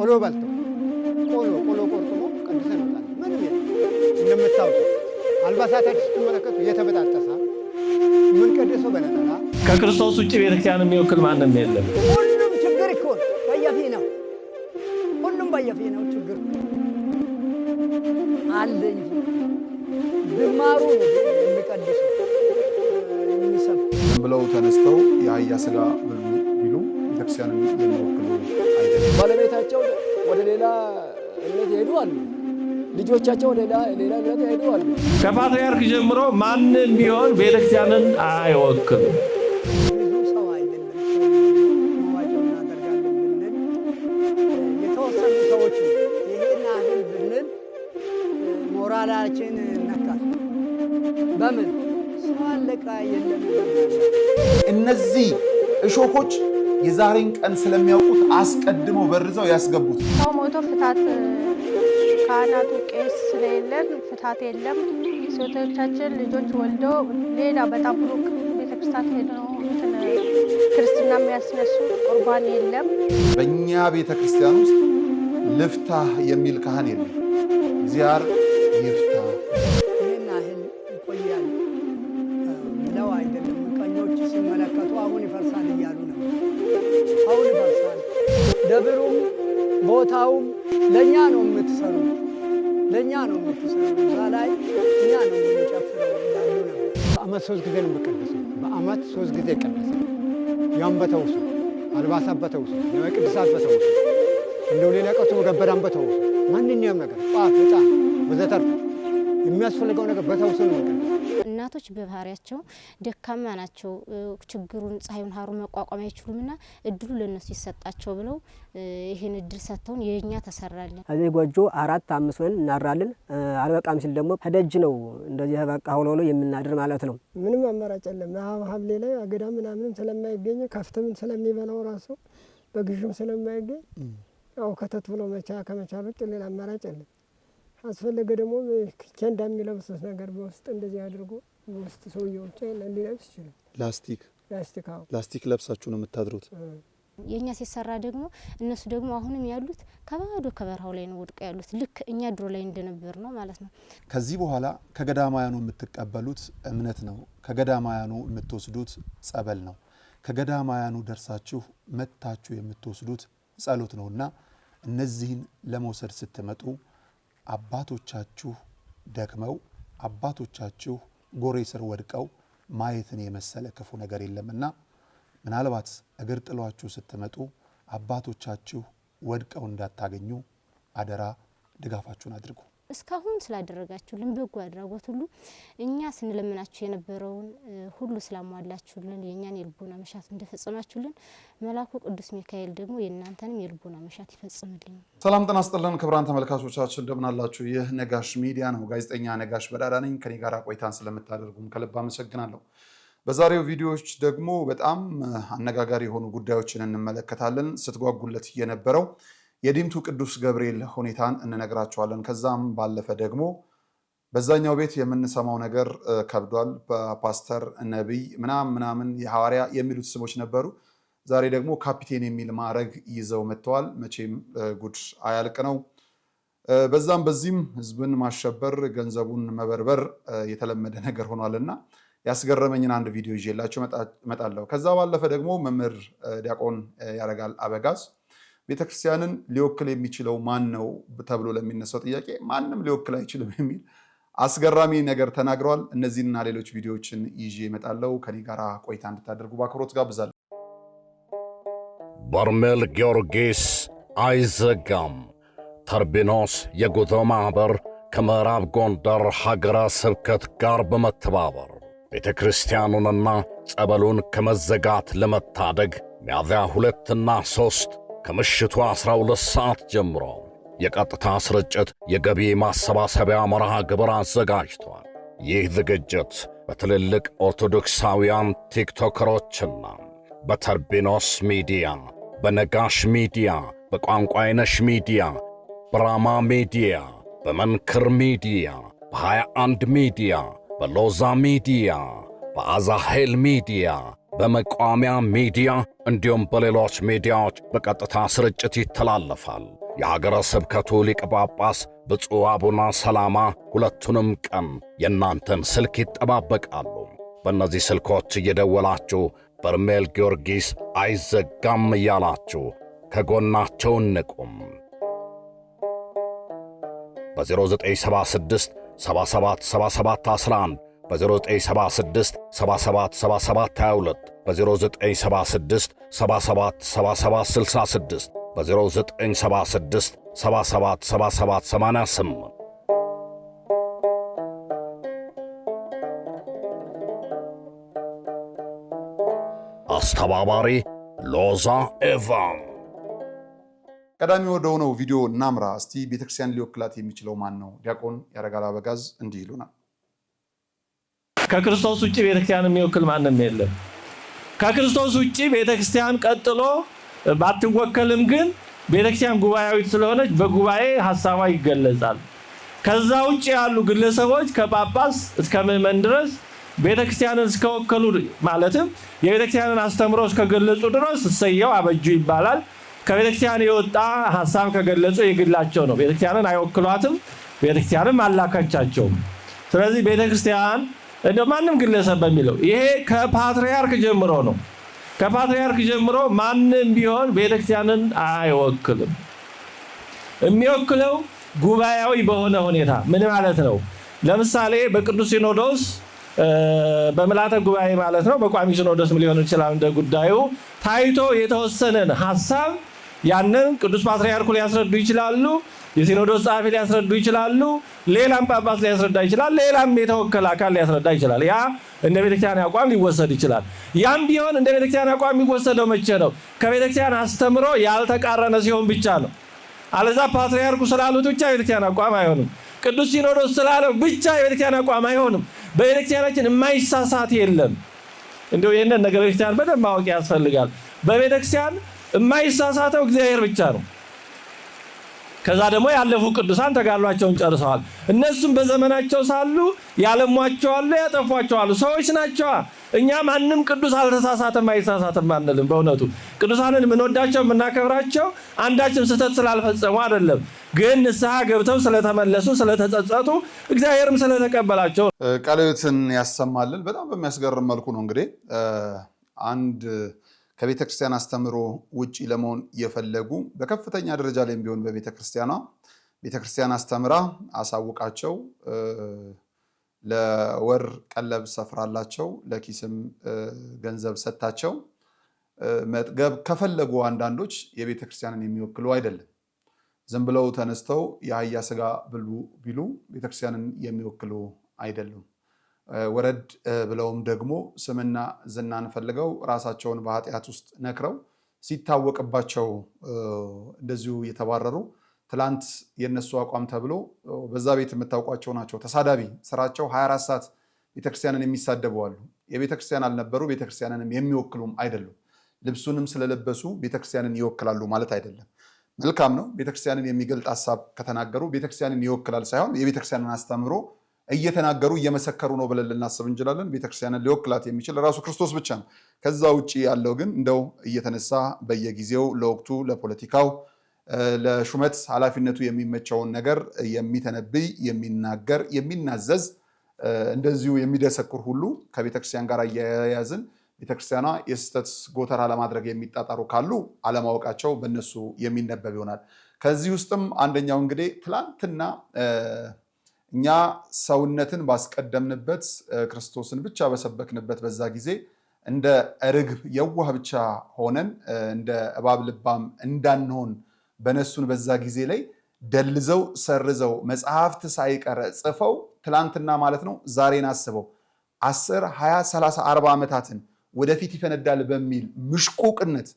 ቆሎ በልቶ ቆሎ ቆርጥሞ ቀድሰን እንወጣለን። ምንም የለም። እንደምታውቁ አልባሳታችን ስትመለከቱ እየተበጣጠሰ ምን ቀድሰው በነጠላ ከክርስቶስ ውጭ ቤተክርስቲያን የሚወክል ማንም የለም። ሁሉም ችግር እኮ በየፊ ነው። ሁሉም በየፊ ነው ችግር አለ እንጂ ብማሩ የሚቀድሱ የሚሰብ ብለው ተነስተው የአህያ ስጋ ቢሉ ቤተክርስቲያንን የሚወክሉ አይደለም። ባለቤታቸው ወደ ሌላ እምነት ይሄዱ አሉ። ልጆቻቸው ወደ ሌላ እምነት ይሄዱ አሉ። ከፓትርያርክ ጀምሮ ማንም ቢሆን ቤተክርስቲያንን አይወክልም። ብዙ ሰው አይደለም መዋጮ እናደርጋለን ብንል የተወሰኑ ሰዎች ይሄን ያህል ብንል ሞራላችን ነካል። በምን ሰው አለቃ የለም። እነዚህ እሾኮች የዛሬን ቀን ስለሚያውቁት አስቀድመው በርዘው ያስገቡት። ሰው ሞቶ ፍታት ካህናቱ ቄስ ስለሌለን ፍታት የለም። ሴቶቻችን ልጆች ወልደው ሌላ በጣም ሩቅ ቤተክርስቲያን ሄደው ክርስትና የሚያስነሱ ቁርባን የለም። በእኛ ቤተክርስቲያን ውስጥ ልፍታ የሚል ካህን የለም። እግዚአብሔር ይፍታ። ይህን ያህል ይቆያል ብለው አይደለም ምቀኞች ሲመለከቱ አሁን ይፈርሳል እያሉ ነው። አሁን ይፈርሳል። ደብሩም ቦታውም ለእኛ ነው የምትሰሩ፣ ለእኛ ነው የምትሰሩ፣ እዛ ላይ እኛ ነው የምንጨፍረው እንዳሉ ነበር። በዓመት 3 ጊዜ ነው የምቀደሰው። በዓመት 3 ጊዜ ይቀደሳል። ያም በተውሱ አልባሳት በተውሱ ቅድሳት በተውሱ እንደው ሌላ ቀርቶ ገበዳን በተውሱ ማንኛውም ነገር ጧፍ ዕጣን ወዘተርፈ የሚያስፈልገው ነገር በተውሱ ነው የሚቀደሰው። እናቶች በባህሪያቸው ደካማ ናቸው። ችግሩን ፀሐዩን ሀሩን መቋቋም አይችሉምና እድሉ ለነሱ ይሰጣቸው ብለው ይሄን እድል ሰጥተውን የኛ ተሰራለን። እዚህ ጎጆ 4 5 ሆነን እናራለን። አልበቃም ሲል ደግሞ ከደጅ ነው እንደዚህ በቃ ሆኖ የምናድር ማለት ነው። ምንም አማራጭ የለም። ሐምሌ ላይ አገዳ ምናምን ስለማይገኝ ከፍተም ስለሚበላው ራሱ በግዥም ስለማይገኝ ያው ከተት ብሎ ከመቻል ውጭ ሌላ አማራጭ የለም። አስፈለገ ደግሞ ኬንዳ የሚለብሱት ነገር በውስጥ እንደዚህ አድርጎ በውስጥ ሰውየው ሊለብስ ይችላል። ላስቲክ ለብሳችሁ ነው የምታድሩት። የኛ ሲሰራ ደግሞ እነሱ ደግሞ አሁንም ያሉት ከባዶ ከበረሃው ላይ ነው ወድቀው ያሉት። ልክ እኛ ድሮ ላይ እንደነበር ነው ማለት ነው። ከዚህ በኋላ ከገዳማያኑ የምትቀበሉት እምነት ነው። ከገዳማያኑ የምትወስዱት ጸበል ነው። ከገዳማያኑ ደርሳችሁ መታችሁ የምትወስዱት ጸሎት ነውና እነዚህን ለመውሰድ ስትመጡ አባቶቻችሁ ደክመው አባቶቻችሁ ጎሬ ስር ወድቀው ማየትን የመሰለ ክፉ ነገር የለምና ምናልባት እግር ጥሏችሁ ስትመጡ አባቶቻችሁ ወድቀው እንዳታገኙ አደራ ድጋፋችሁን አድርጉ። እስካሁን ስላደረጋችሁልን በጎ አድራጎት ሁሉ እኛ ስንለምናችሁ የነበረውን ሁሉ ስላሟላችሁልን የኛን የልቦና መሻት እንደፈጸማችሁልን መልአኩ ቅዱስ ሚካኤል ደግሞ የእናንተንም የልቦና መሻት ይፈጽምልኝ። ሰላም ጤና ይስጥልን ክቡራን ተመልካቾቻችን እንደምን አላችሁ? ይህ ነጋሽ ሚዲያ ነው። ጋዜጠኛ ነጋሽ በዳዳ ነኝ። ከኔ ጋር ቆይታን ስለምታደርጉም ከልብ አመሰግናለሁ። በዛሬው ቪዲዮዎች ደግሞ በጣም አነጋጋሪ የሆኑ ጉዳዮችን እንመለከታለን። ስትጓጉለት የነበረው የዲምቱ ቅዱስ ገብርኤል ሁኔታን እንነግራችኋለን። ከዛም ባለፈ ደግሞ በዛኛው ቤት የምንሰማው ነገር ከብዷል። በፓስተር ነብይ ምናምን የሐዋርያ የሚሉት ስሞች ነበሩ። ዛሬ ደግሞ ካፒቴን የሚል ማዕረግ ይዘው መጥተዋል። መቼም ጉድ አያልቅ ነው። በዛም በዚህም ህዝብን ማሸበር፣ ገንዘቡን መበርበር የተለመደ ነገር ሆኗልና ያስገረመኝን አንድ ቪዲዮ ይዤላችሁ እመጣለሁ። ከዛ ባለፈ ደግሞ መምህር ዲያቆን ያረጋል አበጋዝ ቤተክርስቲያንን ሊወክል የሚችለው ማን ነው ተብሎ ለሚነሳው ጥያቄ ማንም ሊወክል አይችልም የሚል አስገራሚ ነገር ተናግረዋል። እነዚህና ሌሎች ቪዲዮዎችን ይዤ እመጣለሁ። ከኔ ጋር ቆይታ እንድታደርጉ በአክብሮት ጋብዛለሁ። በርሜል ጊዮርጊስ አይዘጋም። ተርቢኖስ የጉዞ ማኅበር ከምዕራብ ጎንደር ሀገረ ስብከት ጋር በመተባበር ቤተክርስቲያኑንና ጸበሉን ከመዘጋት ለመታደግ ሚያዝያ 2 እና 3 ከምሽቱ 12 ሰዓት ጀምሮ የቀጥታ ስርጭት የገቢ ማሰባሰቢያ መርሃ ግብር አዘጋጅቷል። ይህ ዝግጅት በትልልቅ ኦርቶዶክሳውያን ቲክቶከሮችና በተርቢኖስ ሚዲያ፣ በነጋሽ ሚዲያ፣ በቋንቋይነሽ ሚዲያ፣ በራማ ሚዲያ፣ በመንክር ሚዲያ፣ በ21 ሚዲያ፣ በሎዛ ሚዲያ፣ በአዛሄል ሚዲያ፣ በመቋሚያ ሚዲያ እንዲሁም በሌሎች ሚዲያዎች በቀጥታ ስርጭት ይተላለፋል። የሀገረ ስብከቱ ሊቀ ጳጳስ ብፁዕ አቡነ ሰላማ ሁለቱንም ቀን የእናንተን ስልክ ይጠባበቃሉ። በእነዚህ ስልኮች እየደወላችሁ በርሜል ጊዮርጊስ አይዘጋም እያላችሁ ከጎናቸው እንቁም። በ0976 777711 በ0976 777722 በ0976 777766 በ0976 777788 አስተባባሪ ሎዛ ኤቫን። ቀዳሚ ወደ ሆነው ቪዲዮ እናምራ። እስቲ ቤተክርስቲያን ሊወክላት የሚችለው ማን ነው? ዲያቆን ያረጋል አበጋዝ እንዲህ ይሉናል። ከክርስቶስ ውጪ ቤተክርስቲያን የሚወክል ማንም የለም። ከክርስቶስ ውጪ ቤተክርስቲያን ቀጥሎ ባትወከልም ግን ቤተክርስቲያን ጉባኤያዊት ስለሆነች በጉባኤ ሐሳቧ ይገለጻል። ከዛ ውጪ ያሉ ግለሰቦች ከጳጳስ እስከ ምዕመን ድረስ ቤተክርስቲያንን እስከወከሉ ማለትም የቤተክርስቲያንን አስተምሮ እስከገለጹ ድረስ እሰየው አበጁ ይባላል። ከቤተክርስቲያን የወጣ ሐሳብ ከገለጹ የግላቸው ነው። ቤተክርስቲያንን አይወክሏትም፣ ቤተክርስቲያንም አላካቻቸውም። ስለዚህ ቤተክርስቲያን እንደ ማንም ግለሰብ በሚለው ይሄ ከፓትርያርክ ጀምሮ ነው። ከፓትርያርክ ጀምሮ ማንም ቢሆን ቤተክርስቲያንን አይወክልም። የሚወክለው ጉባኤያዊ በሆነ ሁኔታ ምን ማለት ነው? ለምሳሌ በቅዱስ ሲኖዶስ በመላተ ጉባኤ ማለት ነው። በቋሚ ሲኖዶስም ሊሆን ይችላል። እንደ ጉዳዩ ታይቶ የተወሰነን ሐሳብ ያንን ቅዱስ ፓትርያርኩ ሊያስረዱ ይችላሉ። የሲኖዶስ ጸሐፊ ሊያስረዱ ይችላሉ። ሌላም ጳጳስ ሊያስረዳ ይችላል። ሌላም የተወከለ አካል ሊያስረዳ ይችላል። ያ እንደ ቤተክርስቲያን አቋም ሊወሰድ ይችላል። ያም ቢሆን እንደ ቤተክርስቲያን አቋም የሚወሰደው መቼ ነው? ከቤተክርስቲያን አስተምሮ ያልተቃረነ ሲሆን ብቻ ነው። አለዛ ፓትርያርኩ ስላሉት ብቻ የቤተክርስቲያን አቋም አይሆንም። ቅዱስ ሲኖዶስ ስላለው ብቻ የቤተክርስቲያን አቋም አይሆንም። በቤተክርስቲያናችን የማይሳሳት የለም። እንደው ይህንን ነገር ቤተክርስቲያን በደንብ ማወቅ ያስፈልጋል። በቤተክርስቲያን የማይሳሳተው እግዚአብሔር ብቻ ነው። ከዛ ደግሞ ያለፉ ቅዱሳን ተጋድሏቸውን ጨርሰዋል። እነሱም በዘመናቸው ሳሉ ያለሟቸዋሉ፣ ያጠፏቸዋሉ ሰዎች ናቸው። እኛ ማንም ቅዱስ አልተሳሳተም አይሳሳተም አንልም። በእውነቱ ቅዱሳንን የምንወዳቸው የምናከብራቸው አንዳችም ስህተት ስላልፈጸሙ አይደለም፣ ግን ንስሐ ገብተው ስለተመለሱ ስለተጸጸቱ እግዚአብሔርም ስለተቀበላቸው። ቃለ ሕይወትን ያሰማልን። በጣም በሚያስገርም መልኩ ነው እንግዲህ አንድ ከቤተክርስቲያን አስተምሮ ውጪ ለመሆን የፈለጉ በከፍተኛ ደረጃ ላይ ቢሆን በቤተክርስቲያኗ ቤተክርስቲያን አስተምራ አሳውቃቸው ለወር ቀለብ ሰፍራላቸው ለኪስም ገንዘብ ሰጣቸው መጥገብ ከፈለጉ አንዳንዶች የቤተክርስቲያንን የሚወክሉ አይደለም። ዝም ብለው ተነስተው የአህያ ስጋ ብሉ ቢሉ ቤተክርስቲያንን የሚወክሉ አይደሉም። ወረድ ብለውም ደግሞ ስምና ዝናን ፈልገው ራሳቸውን በኃጢአት ውስጥ ነክረው ሲታወቅባቸው እንደዚሁ የተባረሩ ትላንት የነሱ አቋም ተብሎ በዛ ቤት የምታውቋቸው ናቸው። ተሳዳቢ ስራቸው 24 ሰዓት ቤተክርስቲያንን የሚሳደቡ አሉ። የቤተክርስቲያን አልነበሩ፣ ቤተክርስቲያንንም የሚወክሉም አይደሉም። ልብሱንም ስለለበሱ ቤተክርስቲያንን ይወክላሉ ማለት አይደለም። መልካም ነው። ቤተክርስቲያንን የሚገልጥ ሐሳብ ከተናገሩ ቤተክርስቲያንን ይወክላል ሳይሆን የቤተክርስቲያንን አስተምሮ እየተናገሩ እየመሰከሩ ነው ብለን ልናስብ እንችላለን። ቤተክርስቲያንን ሊወክላት የሚችል ራሱ ክርስቶስ ብቻ ነው። ከዛ ውጪ ያለው ግን እንደው እየተነሳ በየጊዜው ለወቅቱ ለፖለቲካው ለሹመት ኃላፊነቱ የሚመቸውን ነገር የሚተነብይ የሚናገር የሚናዘዝ እንደዚሁ የሚደሰክር ሁሉ ከቤተክርስቲያን ጋር እያያዝን ቤተክርስቲያኗ የስህተት ጎተራ ለማድረግ የሚጣጣሩ ካሉ አለማወቃቸው በእነሱ የሚነበብ ይሆናል። ከዚህ ውስጥም አንደኛው እንግዲህ ትላንትና እኛ ሰውነትን ባስቀደምንበት ክርስቶስን ብቻ በሰበክንበት በዛ ጊዜ እንደ ርግብ የዋህ ብቻ ሆነን እንደ እባብ ልባም እንዳንሆን በነሱን በዛ ጊዜ ላይ ደልዘው ሰርዘው መጽሐፍት ሳይቀር ጽፈው ትላንትና ማለት ነው ዛሬን አስበው 10 20 30 40 ዓመታትን ወደፊት ይፈነዳል በሚል ምሽቁቅነት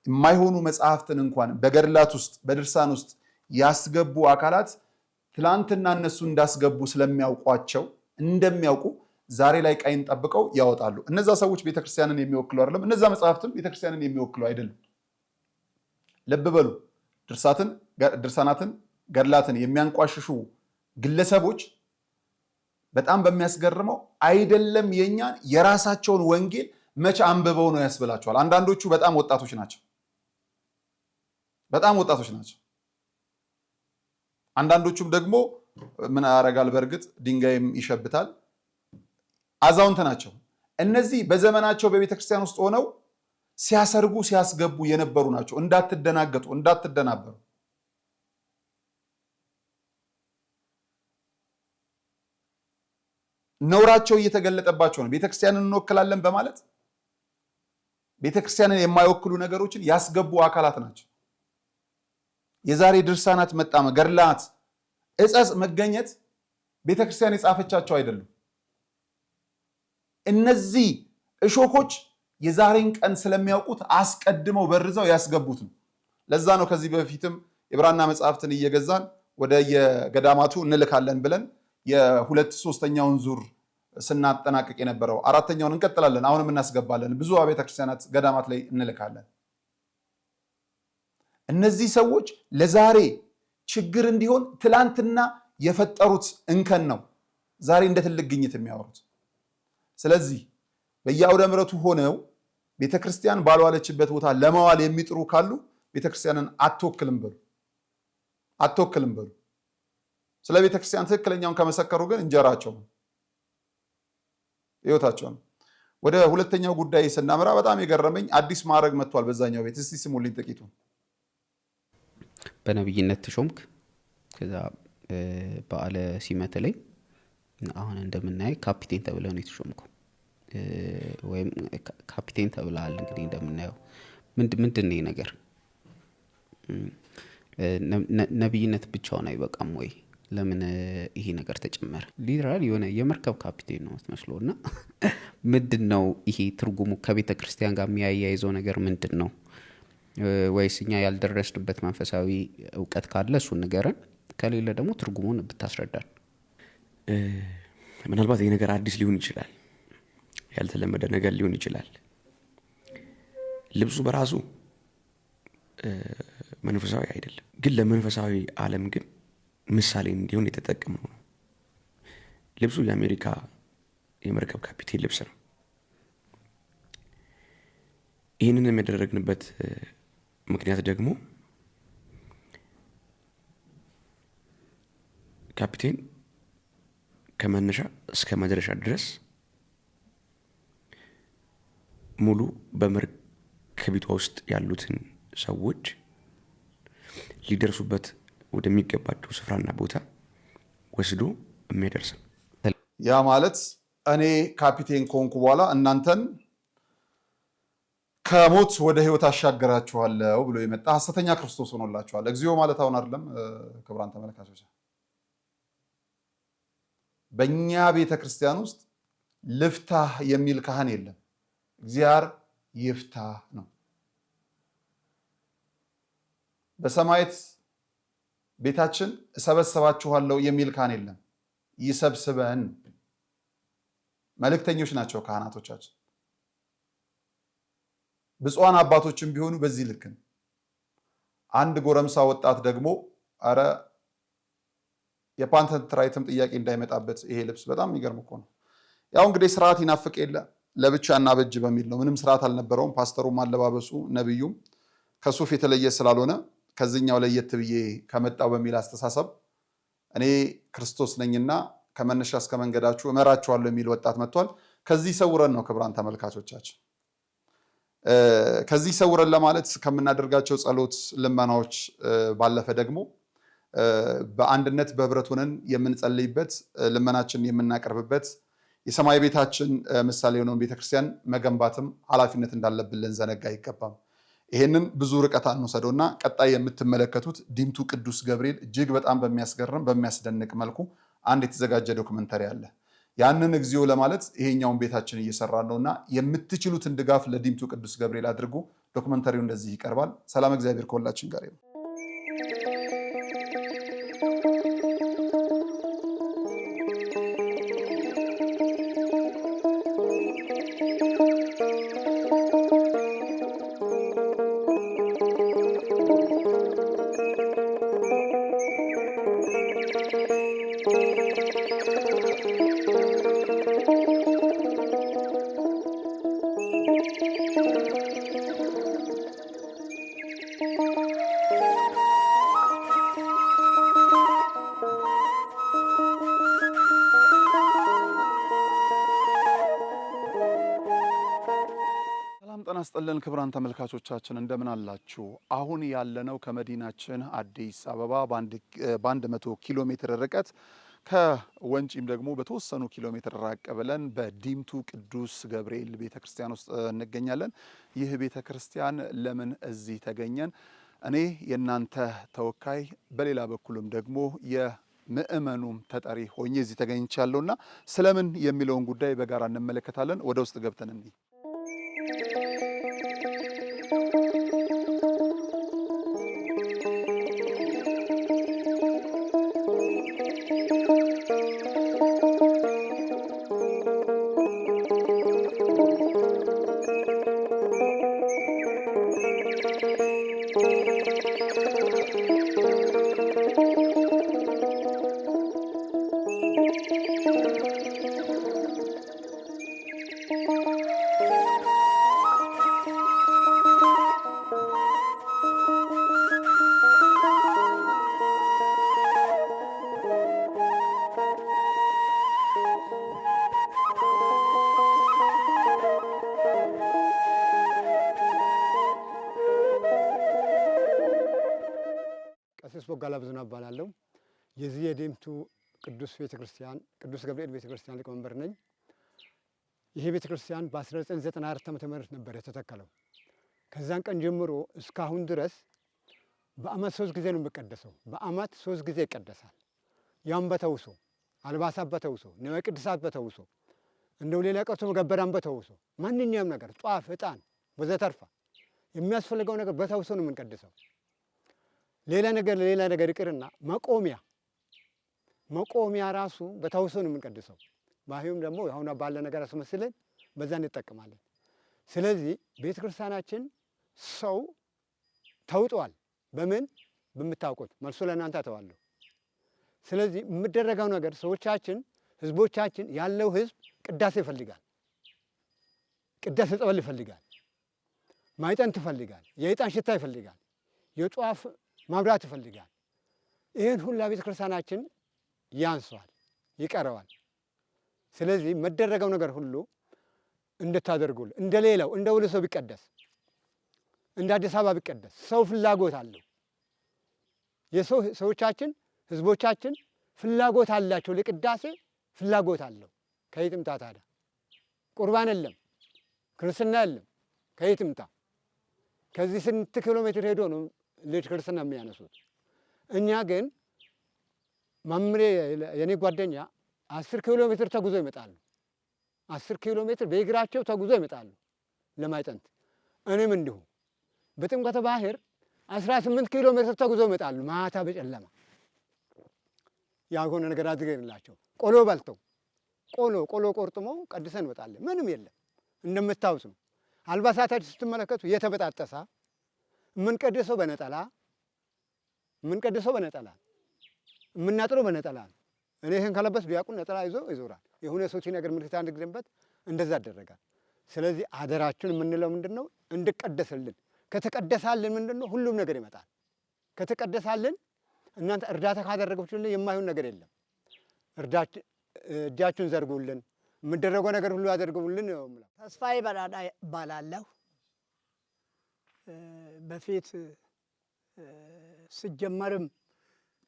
የማይሆኑ መጽሐፍትን እንኳን በገድላት ውስጥ በድርሳን ውስጥ ያስገቡ አካላት ትላንትና እነሱ እንዳስገቡ ስለሚያውቋቸው እንደሚያውቁ ዛሬ ላይ ቀይን ጠብቀው ያወጣሉ። እነዛ ሰዎች ቤተክርስቲያንን የሚወክሉ አይደለም። እነዛ መጽሐፍትም ቤተክርስቲያንን የሚወክሉ አይደለም። ልብ በሉ። ድርሳናትን ገድላትን የሚያንቋሽሹ ግለሰቦች በጣም በሚያስገርመው አይደለም የኛን የራሳቸውን ወንጌል መቼ አንብበው ነው ያስብላቸዋል። አንዳንዶቹ በጣም ወጣቶች ናቸው። አንዳንዶቹም ደግሞ ምን ያረጋል በርግጥ ድንጋይም ይሸብታል አዛውንት ናቸው እነዚህ በዘመናቸው በቤተክርስቲያን ውስጥ ሆነው ሲያሰርጉ ሲያስገቡ የነበሩ ናቸው እንዳትደናገጡ እንዳትደናበሩ ነውራቸው እየተገለጠባቸው ነው ቤተክርስቲያንን እንወክላለን በማለት ቤተክርስቲያንን የማይወክሉ ነገሮችን ያስገቡ አካላት ናቸው የዛሬ ድርሳናት መጣመ ገድላት እጸጽ መገኘት ቤተክርስቲያን የጻፈቻቸው አይደሉም እነዚህ እሾኮች የዛሬን ቀን ስለሚያውቁት አስቀድመው በርዘው ያስገቡት ነው ለዛ ነው ከዚህ በፊትም የብራና መጽሐፍትን እየገዛን ወደ የገዳማቱ እንልካለን ብለን የሁለት ሶስተኛውን ዙር ስናጠናቀቅ የነበረው አራተኛውን እንቀጥላለን አሁንም እናስገባለን ብዙ አብያተ ክርስቲያናት ገዳማት ላይ እንልካለን እነዚህ ሰዎች ለዛሬ ችግር እንዲሆን ትላንትና የፈጠሩት እንከን ነው ዛሬ እንደ ትልቅ ግኝት የሚያወሩት ስለዚህ በየአውደ ምሕረቱ ሆነው ቤተክርስቲያን ባልዋለችበት ቦታ ለማዋል የሚጥሩ ካሉ ቤተክርስቲያንን አትወክልም በሉ ስለ ቤተክርስቲያን ትክክለኛውን ከመሰከሩ ግን እንጀራቸው ነው ህይወታቸው ነው ወደ ሁለተኛው ጉዳይ ስናመራ በጣም የገረመኝ አዲስ ማዕረግ መጥቷል በዛኛው ቤት እስቲ ስሙልኝ ጥቂቱ በነብይነት ተሾምክ ከዛ በዓለ ሲመት ላይ አሁን እንደምናየው ካፒቴን ተብለው ነው የተሾምከው ወይም ካፒቴን ተብላል እንግዲህ እንደምናየው ምንድን ነው ነገር ነብይነት ብቻውን አይበቃም ወይ ለምን ይሄ ነገር ተጨመረ ሊትራሊ የሆነ የመርከብ ካፒቴን ነው መስሎና ምንድነው ይሄ ትርጉሙ ከቤተ ክርስቲያን ጋር የሚያያይዘው ነገር ምንድነው ወይስ እኛ ያልደረስንበት መንፈሳዊ ዕውቀት ካለ እሱ ንገረን ከሌለ ደግሞ ትርጉሙን ብታስረዳን ምናልባት ይሄ ነገር አዲስ ሊሆን ይችላል ያልተለመደ ነገር ሊሆን ይችላል ልብሱ በራሱ መንፈሳዊ አይደለም ግን ለመንፈሳዊ ዓለም ግን ምሳሌ እንዲሆን የተጠቀመው ነው ልብሱ የአሜሪካ የመርከብ ካፒቴን ልብስ ነው ይህንን የሚያደረግንበት ምክንያት ደግሞ ካፒቴን ከመነሻ እስከ መድረሻ ድረስ ሙሉ በመርከቢቷ ውስጥ ያሉትን ሰዎች ሊደርሱበት ወደሚገባቸው ስፍራና ቦታ ወስዶ የሚያደርስ ያ ማለት እኔ ካፒቴን ኮንኩ በኋላ እናንተን ከሞት ወደ ህይወት አሻገራችኋለሁ ብሎ የመጣ ሐሰተኛ ክርስቶስ ሆኖላችኋል እግዚኦ ማለት አሁን አይደለም ክቡራን ተመልካቾች በእኛ ቤተክርስቲያን ውስጥ ልፍታህ የሚል ካህን የለም እግዚአብሔር ይፍታህ ነው በሰማይት ቤታችን እሰበስባችኋለሁ የሚል ካህን የለም ይሰብስበን መልእክተኞች ናቸው ካህናቶቻችን ብፁዓን አባቶችም ቢሆኑ በዚህ ልክ አንድ ጎረምሳ ወጣት ደግሞ አረ የፓንተንት ራይትም ጥያቄ እንዳይመጣበት ይሄ ልብስ በጣም የሚገርም እኮ ነው ያው እንግዲህ ስርዓት ይናፍቅ የለ ለብቻና በእጅ በሚል ነው ምንም ስርዓት አልነበረውም ፓስተሩም አለባበሱ ነብዩም ከሱፍ የተለየ ስላልሆነ ከዚህኛው ለየት ብዬ ከመጣው በሚል አስተሳሰብ እኔ ክርስቶስ ነኝና ከመነሻ እስከ መንገዳችሁ እመራችኋለሁ የሚል ወጣት መጥቷል ከዚህ ሰውረን ነው ክቡራን ተመልካቾቻችን ከዚህ ሰውረን ለማለት ከምናደርጋቸው ጸሎት ልመናዎች ባለፈ ደግሞ በአንድነት በህብረት ሆነን የምንጸልይበት ልመናችን የምናቀርብበት የሰማይ ቤታችን ምሳሌ የሆነውን ቤተክርስቲያን መገንባትም ኃላፊነት እንዳለብን ልንዘነጋ አይገባም ይሄንን ብዙ ርቀት አንወሰደውና ቀጣይ የምትመለከቱት ዲምቱ ቅዱስ ገብርኤል እጅግ በጣም በሚያስገርም በሚያስደንቅ መልኩ አንድ የተዘጋጀ ዶክመንተሪ አለ ያንን እግዚኦ ለማለት ይሄኛውን ቤታችን እየሰራን ነውና የምትችሉትን ድጋፍ ለዲምቱ ቅዱስ ገብርኤል አድርጉ ዶክመንተሪው እንደዚህ ይቀርባል ሰላም እግዚአብሔር ከሁላችን ጋር ይሁን ይስጥልን ክቡራን ተመልካቾቻችን እንደምን አላችሁ? አሁን ያለነው ከመዲናችን አዲስ አበባ በ100 ኪሎ ሜትር ርቀት ከወንጪም ደግሞ በተወሰኑ ኪሎ ሜትር ራቅ ብለን በዲምቱ ቅዱስ ገብርኤል ቤተክርስቲያን ውስጥ እንገኛለን። ይህ ቤተክርስቲያን ለምን እዚህ ተገኘን? እኔ የእናንተ ተወካይ በሌላ በኩልም ደግሞ የምእመኑም ተጠሪ ሆኜ እዚህ ተገኝቻለሁና ስለምን የሚለውን ጉዳይ በጋራ እንመለከታለን። ወደ ውስጥ ገብተን እንይ። ቀሲስ ቦጋላ ብዙነህ እባላለሁ። የዚህ የዲምቱ ቅዱስ ቤተክርስቲያን ቅዱስ ገብርኤል ቤተክርስቲያን ሊቀመንበር ነኝ። ይሄ ቤተክርስቲያን በ1994 ዓ.ም ነበር የተተከለው። ከዛን ቀን ጀምሮ እስካሁን ድረስ በአመት 3 ጊዜ ነው የሚቀደሰው። በአመት 3 ጊዜ ይቀደሳል። ያም በተውሶ አልባሳት በተውሶ ንዋየ ቅድሳት በተውሶ እንደው ሌላ ቀርቶ መገበሪያም በተውሶ ማንኛውም ነገር ጧፍ፣ ዕጣን ወዘተርፈ የሚያስፈልገው ነገር በተውሶ ነው የምንቀድሰው። ሌላ ነገር ይቅርና መቆሚያ ራሱ በተውሶ ነው የምንቀድሰው። ባይሁም ደግሞ አሁን ባለ ነገር አስመስለን በዛ እንጠቀማለን። ስለዚህ ቤተክርስቲያናችን ሰው ተውጧል። በምን በምታውቁት መልሶ ለእናንተ ተዋለሁ። ስለዚህ የምደረገው ነገር ህዝቦቻችን ያለው ህዝብ ቅዳሴ ይፈልጋል፣ ቅዳሴ ጸበል ይፈልጋል፣ ማይጠንት ይፈልጋል፣ የዕጣን ሽታ ይፈልጋል፣ የጧፍ ማብራት ይፈልጋል። ይህን ሁላ ቤተክርስቲያናችን ያንሷል፣ ይቀረዋል። ስለዚህ መደረገው ነገር ሁሉ እንድታደርጉልን እንደሌላው እንደ ወልሶ ቢቀደስ እንደ አዲስ አበባ ቢቀደስ ሰው ፍላጎት አለው። ህዝቦቻችን ፍላጎት አላቸው፣ ለቅዳሴ ፍላጎት አለው። ከየት ይምጣ ታዲያ? ቁርባን የለም፣ ክርስትና የለም። ከየት ይምጣ? ከዚህ ስንት ኪሎ ሜትር ሄዶ ነው ልጅ ክርስትና የሚያነሱት? እኛ ግን መምሬ የኔ ጓደኛ 10 ኪሎ ሜትር ተጉዞ ይመጣሉ። 10 ኪሎ ሜትር በእግራቸው ተጉዞ ይመጣሉ ለማይጠንት። እኔም እንዲሁ በጥምቀተ ባህር 18 ኪሎ ሜትር ተጉዞ ይመጣሉ ማታ በጨለማ። ያልሆነ ነገር አድርገንላቸው ቆሎ በልተው ቆሎ ቆርጥመው ቀድሰን እንመጣለን። ምንም የለም። እንደምታውስ ነው። አልባሳታችን ስትመለከቱ የተበጣጠሰ የምንቀድሰው በነጠላ የምናጥረው በነጠላ ነው። እኔ ይህን ከለበስ ቢያውቁን ነጠላ ይዞ ይዞራል። የሆነ ሰው ሲነገር ምልክት አንግድንበት እንደዛ አደረጋል። ስለዚህ አደራችን የምንለው ምንድን ነው? እንድቀደስልን። ከተቀደሳልን ምንድን ነው? ሁሉም ነገር ይመጣል። ከተቀደሳልን እናንተ እርዳታ ካደረጋችሁልን የማይሆን ነገር የለም። እጃችሁን ዘርጉልን፣ የምደረገው ነገር ሁሉ ያደርጉልን። ተስፋዬ በራዳ እባላለሁ። በፊት ስጀመርም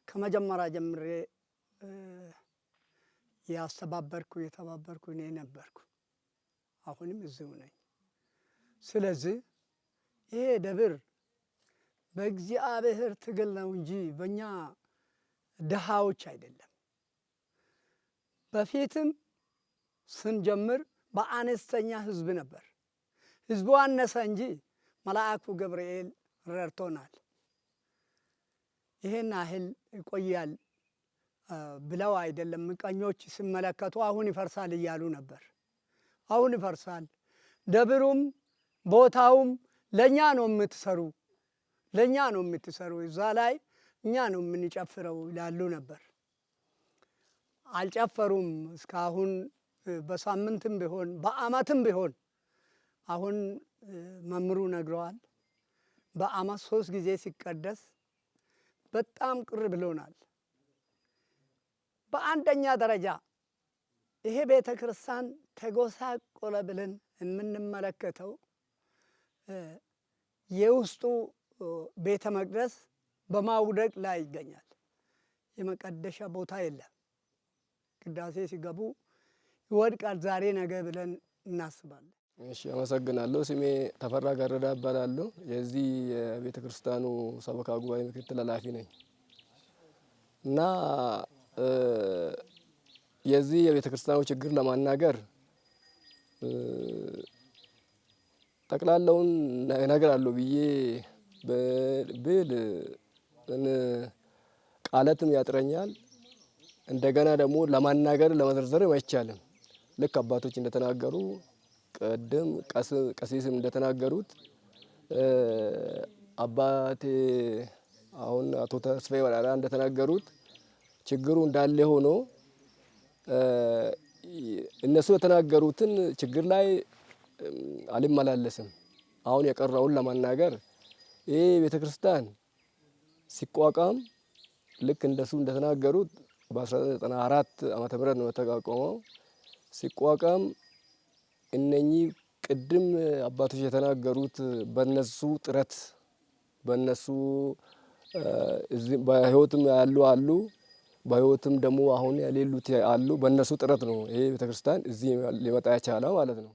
ከመጀመሪያ ጀምሬ የተባበርኩ እኔ ነበርኩ። አሁንም እዚሁ ነኝ። ስለዚህ ይሄ ደብር በእግዚአብሔር ትግል ነው እንጂ በእኛ ድሃዎች አይደለም። በፊትም ስንጀምር በአነስተኛ ህዝብ ነበር። ህዝቡ አነሰ እንጂ መልአኩ ገብርኤል ረድቶናል። ይሄን ያህል ይቆያል ብለው አይደለም ምቀኞች ሲመለከቱ አሁን ይፈርሳል እያሉ ነበር። አሁን ይፈርሳል። ደብሩም ቦታውም ለእኛ ነው የምትሰሩ፣ እዛ ላይ እኛ ነው የምንጨፍረው ይላሉ ነበር። አልጨፈሩም እስካሁን። በሳምንትም ቢሆን በአመትም ቢሆን አሁን መምሩ ነግረዋል። በአመት 3 ጊዜ ሲቀደስ በጣም ቅር ብሎናል። በአንደኛ ደረጃ ይሄ ቤተ ክርስቲያን ተጎሳቆለ ብለን የምንመለከተው የውስጡ ቤተ መቅደስ በማውደቅ ላይ ይገኛል። የመቀደሻ ቦታ የለም። ቅዳሴ ሲገቡ ይወድቃል ዛሬ ነገ ብለን እናስባለን። እሺ፣ አመሰግናለሁ። ስሜ ተፈራ ጋረዳ እባላለሁ። የዚህ የቤተ ክርስቲያኑ ሰበካ ጉባኤ ምክትል ኃላፊ ነኝ እና የዚህ የቤተ ክርስቲያኑ ችግር ለማናገር ጠቅላላውን ነገር አለው ብዬ ብል ቃላትም ያጥረኛል። እንደገና ደግሞ ለማናገር ለመዘርዘርም አይቻልም። ልክ አባቶች እንደተናገሩ ቀደም ቀሲስም እንደተናገሩት አባቴ አሁን አቶ ተስፋዬ ወራራ እንደተናገሩት ችግሩ እንዳለ ሆኖ እነሱ የተናገሩትን ችግር ላይ አልመላለስም። አሁን የቀረውን ለማናገር ይሄ ቤተክርስቲያን ሲቋቋም ልክ እንደሱ እንደተናገሩት በ1994 ዓመተ ምህረት ነው የተቋቋመው። ሲቋቋም እነኚህ ቅድም አባቶች የተናገሩት በነሱ ጥረት በነሱ በህይወትም ያሉ አሉ፣ በህይወትም ደግሞ አሁን የሌሉት አሉ። በነሱ ጥረት ነው ይሄ ቤተክርስቲያን እዚህ ሊመጣ የቻለው ማለት ነው።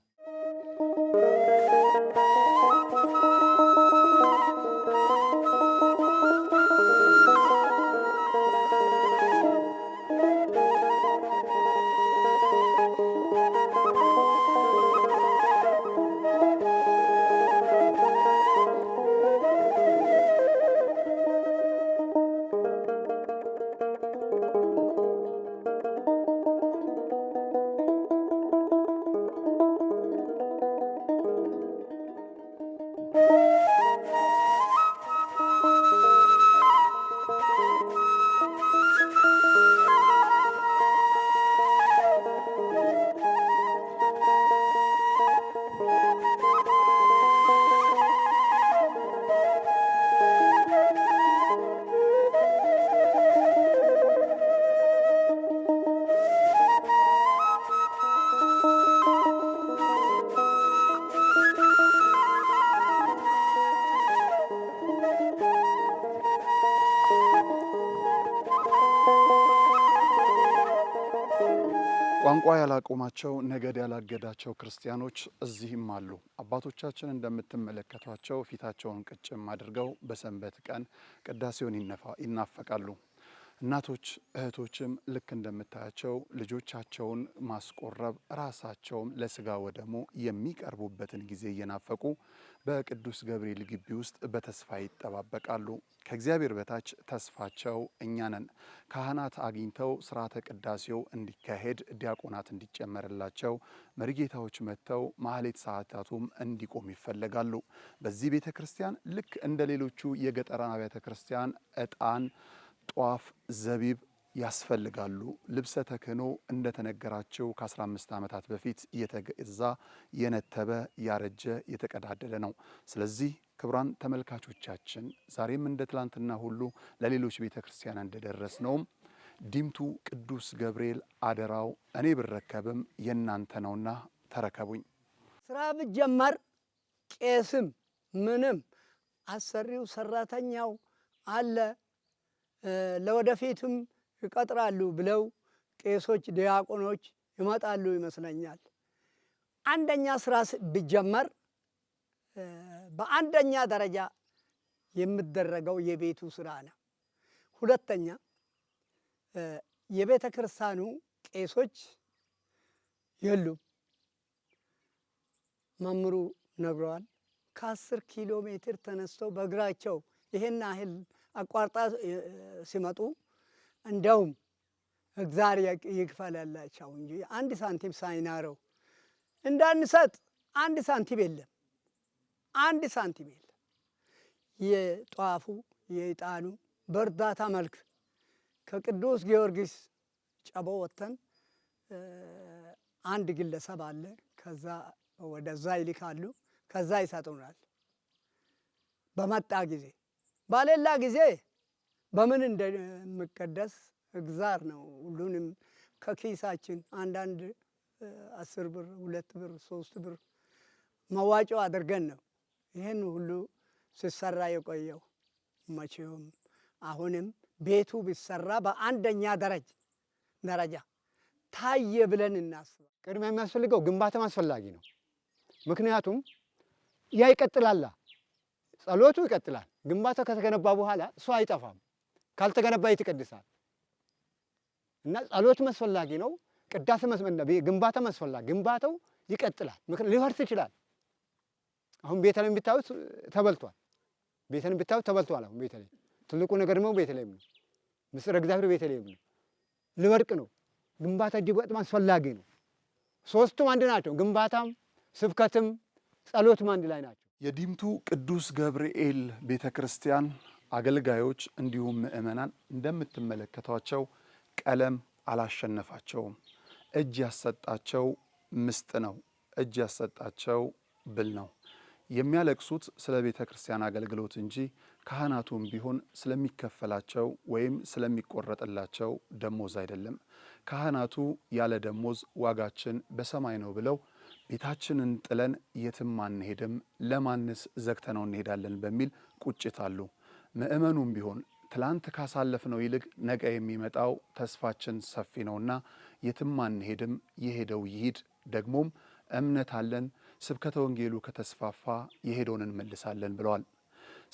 ቋንቋ ያላቆማቸው ነገድ ያላገዳቸው ክርስቲያኖች እዚህም አሉ። አባቶቻችን እንደምትመለከቷቸው ፊታቸውን ቅጭም አድርገው በሰንበት ቀን ቅዳሴውን ይናፈቃሉ። እናቶች እህቶችም ልክ እንደምታያቸው ልጆቻቸውን ማስቆረብ ራሳቸውም ለስጋ ወደሙ የሚቀርቡበትን ጊዜ እየናፈቁ በቅዱስ ገብርኤል ግቢ ውስጥ በተስፋ ይጠባበቃሉ። ከእግዚአብሔር በታች ተስፋቸው እኛ ነን። ካህናት አግኝተው ስርዓተ ቅዳሴው እንዲካሄድ ዲያቆናት እንዲጨመርላቸው መሪጌታዎች መጥተው ማህሌት ሰዓታቱም እንዲቆም ይፈለጋሉ። በዚህ ቤተ ክርስቲያን ልክ እንደ ሌሎቹ የገጠር አብያተ ክርስቲያን ዕጣን፣ ጧፍ፣ ዘቢብ ያስፈልጋሉ። ልብሰ ተክህኖ እንደተነገራቸው ከ15 ዓመታት በፊት የተገዛ የነተበ ያረጀ የተቀዳደደ ነው። ስለዚህ ክቡራን ተመልካቾቻችን ዛሬም እንደ ትላንትና ሁሉ ለሌሎች ቤተ ክርስቲያን እንደደረስነውም ዲምቱ ቅዱስ ገብርኤል አደራው እኔ ብረከብም የእናንተ ነውና ተረከቡኝ። ስራ ብጀመር ቄስም ምንም አሰሪው ሰራተኛው አለ ለወደፊትም ይቀጥራሉ ብለው ቄሶች ዲያቆኖች ይመጣሉ ይመስለኛል። አንደኛ ስራ ቢጀመር በአንደኛ ደረጃ የሚደረገው የቤቱ ስራ ነው። ሁለተኛ የቤተ ክርስቲያኑ ቄሶች የሉም። መምሩ ነግረዋል። ከ10 ኪሎ ሜትር ተነስተው በእግራቸው ይሄን ያህል አቋርጣ ሲመጡ እንደውም እግዚአብሔር ይክፈላላቸው እንጂ አንድ ሳንቲም ሳይናረው እንዳንሰጥ አንድ ሳንቲም የለም። አንድ ሳንቲም የለም። የጧፉ የዕጣኑ በእርዳታ መልክ ከቅዱስ ጊዮርጊስ ጨቦ ወጥተን አንድ ግለሰብ አለ። ከዛ ወደዛ ይልካሉ። ከዛ ይሰጡናል በመጣ ጊዜ። ባሌላ ጊዜ በምን እንደምቀደስ እግዚአብሔር ነው። ሁሉንም ከኪሳችን አንዳንድ 10 ብር 2 ብር 3 ብር መዋጮ አድርገን ነው ይህን ሁሉ ሲሰራ የቆየው መቼም አሁንም ቤቱ ቢሰራ በአንደኛ ደረጃ ታየ ብለን እናስብ። ቅድሚያ የሚያስፈልገው ግንባታም አስፈላጊ ነው። ምክንያቱም ያ ይቀጥላል፣ ጸሎቱ ይቀጥላል። ግንባታው ከተገነባ በኋላ እሱ አይጠፋም። ካልተገነባ ይትቀድሳል እና ጸሎቱም አስፈላጊ ነው። ቅዳሴ ግንባታም አስፈላጊ፣ ግንባታው ይቀጥላል። ሊፈርስ ይችላል። አሁን ቤተልሔም ብታዩት ተበልቷል። ቤተልሔም ብታዩት ተበልቷል። አሁን ቤተልሔም ትልቁ ነገር ደግሞ ቤተልሔም ነው። ምስጢረ እግዚአብሔር ቤተልሔም ነው። ሊወድቅ ነው። ግንባታ እጅግ በጣም አስፈላጊ ነው። ሶስቱም አንድ ናቸው። ግንባታም ስብከትም ጸሎትም አንድ ላይ ናቸው። የዲምቱ ቅዱስ ገብርኤል ቤተ ክርስቲያን አገልጋዮች እንዲሁም ምእመናን እንደምትመለከቷቸው ቀለም አላሸነፋቸውም። እጅ ያሰጣቸው ምስጥ ነው። እጅ ያሰጣቸው ብል ነው። የሚያለቅሱት ስለ ቤተ ክርስቲያን አገልግሎት እንጂ ካህናቱም ቢሆን ስለሚከፈላቸው ወይም ስለሚቆረጥላቸው ደሞዝ አይደለም። ካህናቱ ያለ ደሞዝ ዋጋችን በሰማይ ነው ብለው ቤታችንን ጥለን የትም አንሄድም፣ ለማንስ ዘግተነው እንሄዳለን በሚል ቁጭት አሉ። ምእመኑም ቢሆን ትላንት ካሳለፍነው ይልቅ ነገ የሚመጣው ተስፋችን ሰፊ ነውና የትም አንሄድም፣ የሄደው ይሂድ። ደግሞም እምነት አለን፣ ስብከተ ወንጌሉ ከተስፋፋ የሄደውን እንመልሳለን ብለዋል።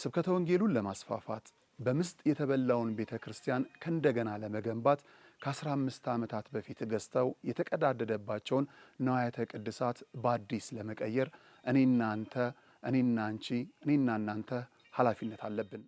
ስብከተ ወንጌሉን ለማስፋፋት በምስጥ የተበላውን ቤተ ክርስቲያን ከእንደገና ለመገንባት ከ15 ዓመታት በፊት ገዝተው የተቀዳደደባቸውን ንዋያተ ቅድሳት በአዲስ ለመቀየር እኔና አንቺ፣ እኔና እናንተ ኃላፊነት አለብን።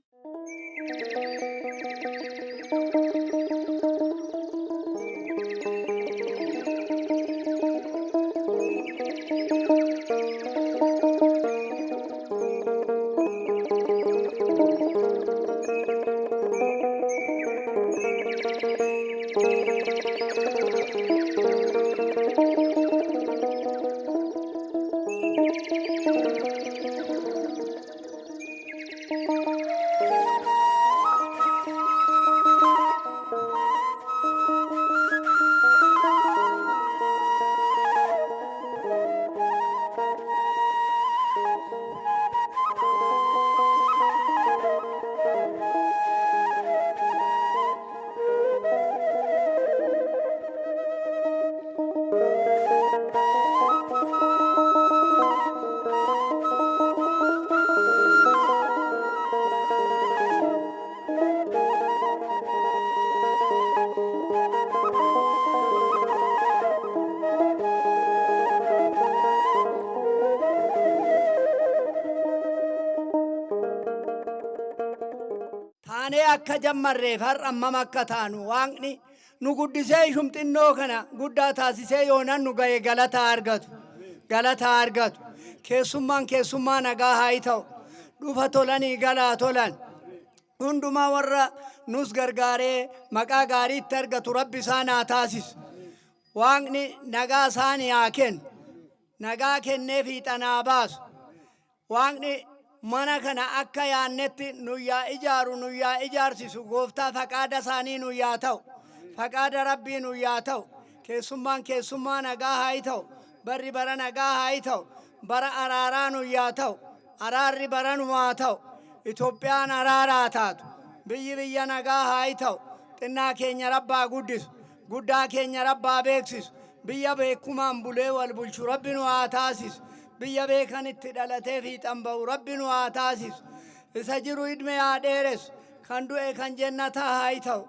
akka jammarreef har'ammam akka taanu waaqni nu guddisee shumxinnoo kana guddaa taasisee yoonan nu ga'e galata argatu keessummaa nagaa haa ta'u dhufa tolanii galaa tolan hundumaa warra nus gargaaree maqaa gaariitti argatu rabbi isaan haa taasisu. Waaqni nagaa isaanii haa kennu, nagaa kennee fiixanaa baasu. Waaqni mana kana akka yaannetti nuyyaa ijaaru nuyyaa ijaarsisu gooftaa faqaada isaanii nuyyaa ta'u, faqaada rabbii nuyyaa ta'u. Keessummaa nagaa haa ta'u, barri bara nagaa haa ta'u, bara araaraa nuyyaa ta'u, araarri bara numaa ta'u. Itoophiyaan araaraa taatu, biyya nagaa haa ta'u, xinnaa keenya rabbaa guddisu, guddaa keenya rabbaa beeksisu, biyya beekumaan bulee wal bulchu rabbi nu haa taasisu. Biyya beekanitti dhalatee fiixan ba'u rabbi nu haa taasisu. Isa jiru idme haa dheeressu, kan du'e kan jennataa haa ta'u.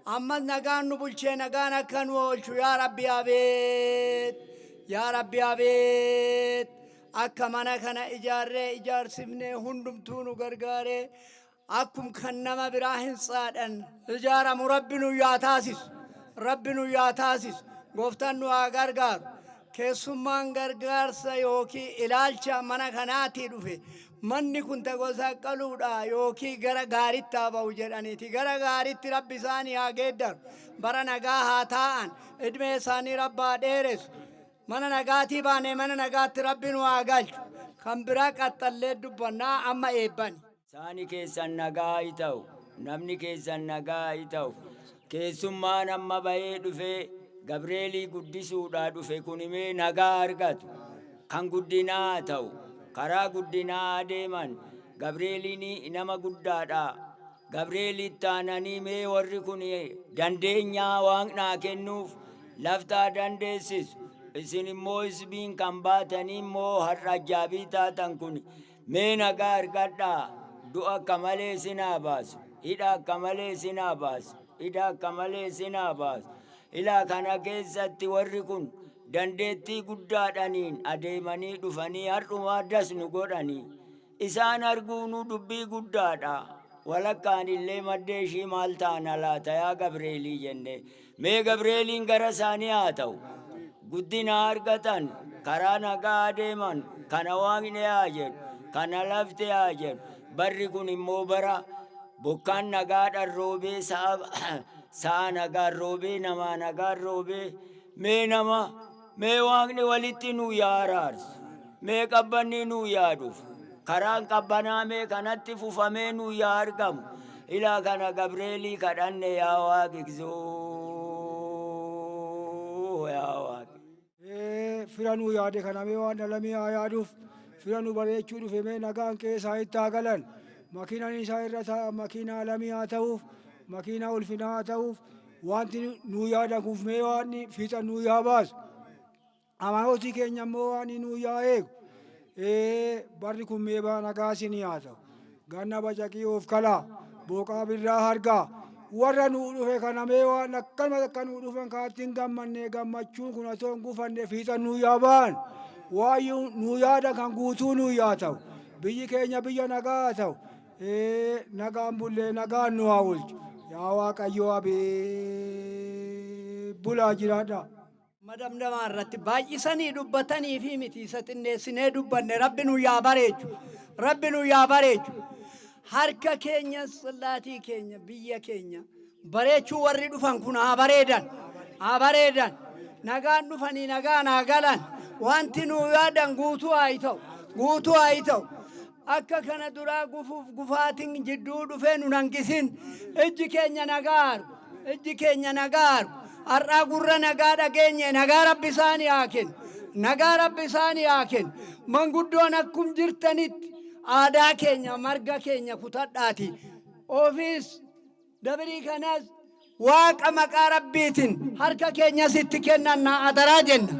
Ammas nagaan nu bulchee nagaan akka nu oolchu yaa rabbi abeet, yaa rabbi abeet. Akka mana kana ijaarree ijaarsifnee hundumtuu nu gargaaree akkum kan nama biraa hin saadhan ijaaramu rabbi nu yaa taasisu, rabbi nu yaa taasisu. Gooftaan nu haa gargaaru. Keessummaan gargaarsa yookiin ilaalcha mana kanaatii dhufe manni kun gosa qaluudha yookiin gara gaariitti haa ba'u jedhaniiti. Gara gaariitti rabbi isaanii haa geeddaru. Bara nagaa haa taa'an, idmee isaanii rabbaa dheeressu. Mana nagaatii baanee mana nagaatti rabbi nu haa galchu. Kan biraa qaxxallee dubbannaa amma eebbani. Saani keessan nagaa haa ta'u, namni keessan nagaa haa ta'u. Keessummaan amma bahee dhufee Gabreelii guddisuudhaa dhufe kun himee nagaa argatu. Kan guddinaa haa ta'u, karaa guddinaa deeman. Gabreeliin nama guddaadha. Gabreelitti aananii mee warri kun dandeenyaa waaqnaa kennuuf laftaa dandeessisu. Isin immoo isbiin kan baatanii immoo har'a ajaabii taatan kun mee nagaa argadhaa. Du'a akka malee sinaa baasu. Hidha akka malee sinaa baasu. Hidha akka malee sinaa baasu. Ilaa kana keessatti warri kun dandeettii guddaadhaniin adeemanii dhufanii har'uma addas nu godhanii. Isaan arguunu dubbii guddaadha. Walakkaan illee maddee ishii maal taana laata yaa Gabreelii jenne. Mee Gabreeliin gara isaanii haa ta'u. Guddina argatan, karaa nagaa adeeman, kana waaqni haa jedhu, kana lafti haa jedhu. Barri kun immoo bara bokkaan nagaadhaan roobee sa'a nagaan roobee namaa nagaan roobee mee waaqni walitti nu yaa araarsu. Mee qabbanni nu yaaduuf. Karaan qabbanaa mee kanatti fufamee nu yaa argamu. Ilaa kana Gabreelii kadhanne yaa waaqixoo yaa waaqi. Fira nu yaade kana mee waan dhalamee haa yaaduuf. Fira nu bareechuu dhufe mee nagaan keessaa itti haa galan. Makiinaan isaa irra ta'a makiinaa lamii haa ta'uuf. Makiinaa ulfinaa haa ta'uuf. Wanti nu yaadakuuf mee waan fiixa nu yaa baasu. Amanootii keenya immoo waan nu yaa eegu. Barri kun mee baa nagaa isinii haa ta'u. Ganna bacaqii of kalaa. Booqaa birraa hargaa. Warra nu dhufe kana mee waan akkanuma akka nu dhufan kaattiin gammannee gammachuun kun otoo hin gufanne fiixa nu yaa ba'an. Waayyuu nu yaada kan guutuu nu yaa ta'u. Biyyi keenya biyya nagaa haa ta'u. Nagaan bullee nagaan nu haa bulchu. Yaa Waaqayyoo abee bulaa jiraadha. Madamdamaa irratti baay'isanii dubbatanii fi miti isa xinneessinee dubbanne rabbi nu yaa bareechu. Rabbi nu yaa bareechu. Harka keenya sillaatii keenya biyya keenya bareechuu warri dhufan kun haa bareedan. Haa bareedan. Nagaan dhufanii nagaan haa galan. Wanti nu yaadan guutuu haa ta'u. Guutuu haa ta'u. Akka kana duraa gufuuf gufaatiin jidduu dhufee nu hanqisin. Ijji keenya nagaa argu. Ijji keenya nagaa argu. Har'aa gurra nagaa dhageenye nagaa rabbi isaanii haa kennu. Nagaa rabbi isaanii haa kennu. Manguddoon akkum jirtanitti aadaa keenya marga keenya kutadhaati. Ofiis dabrii kanas waaqa maqaa rabbiitiin harka keenyas itti kennannaa adaraa jenna.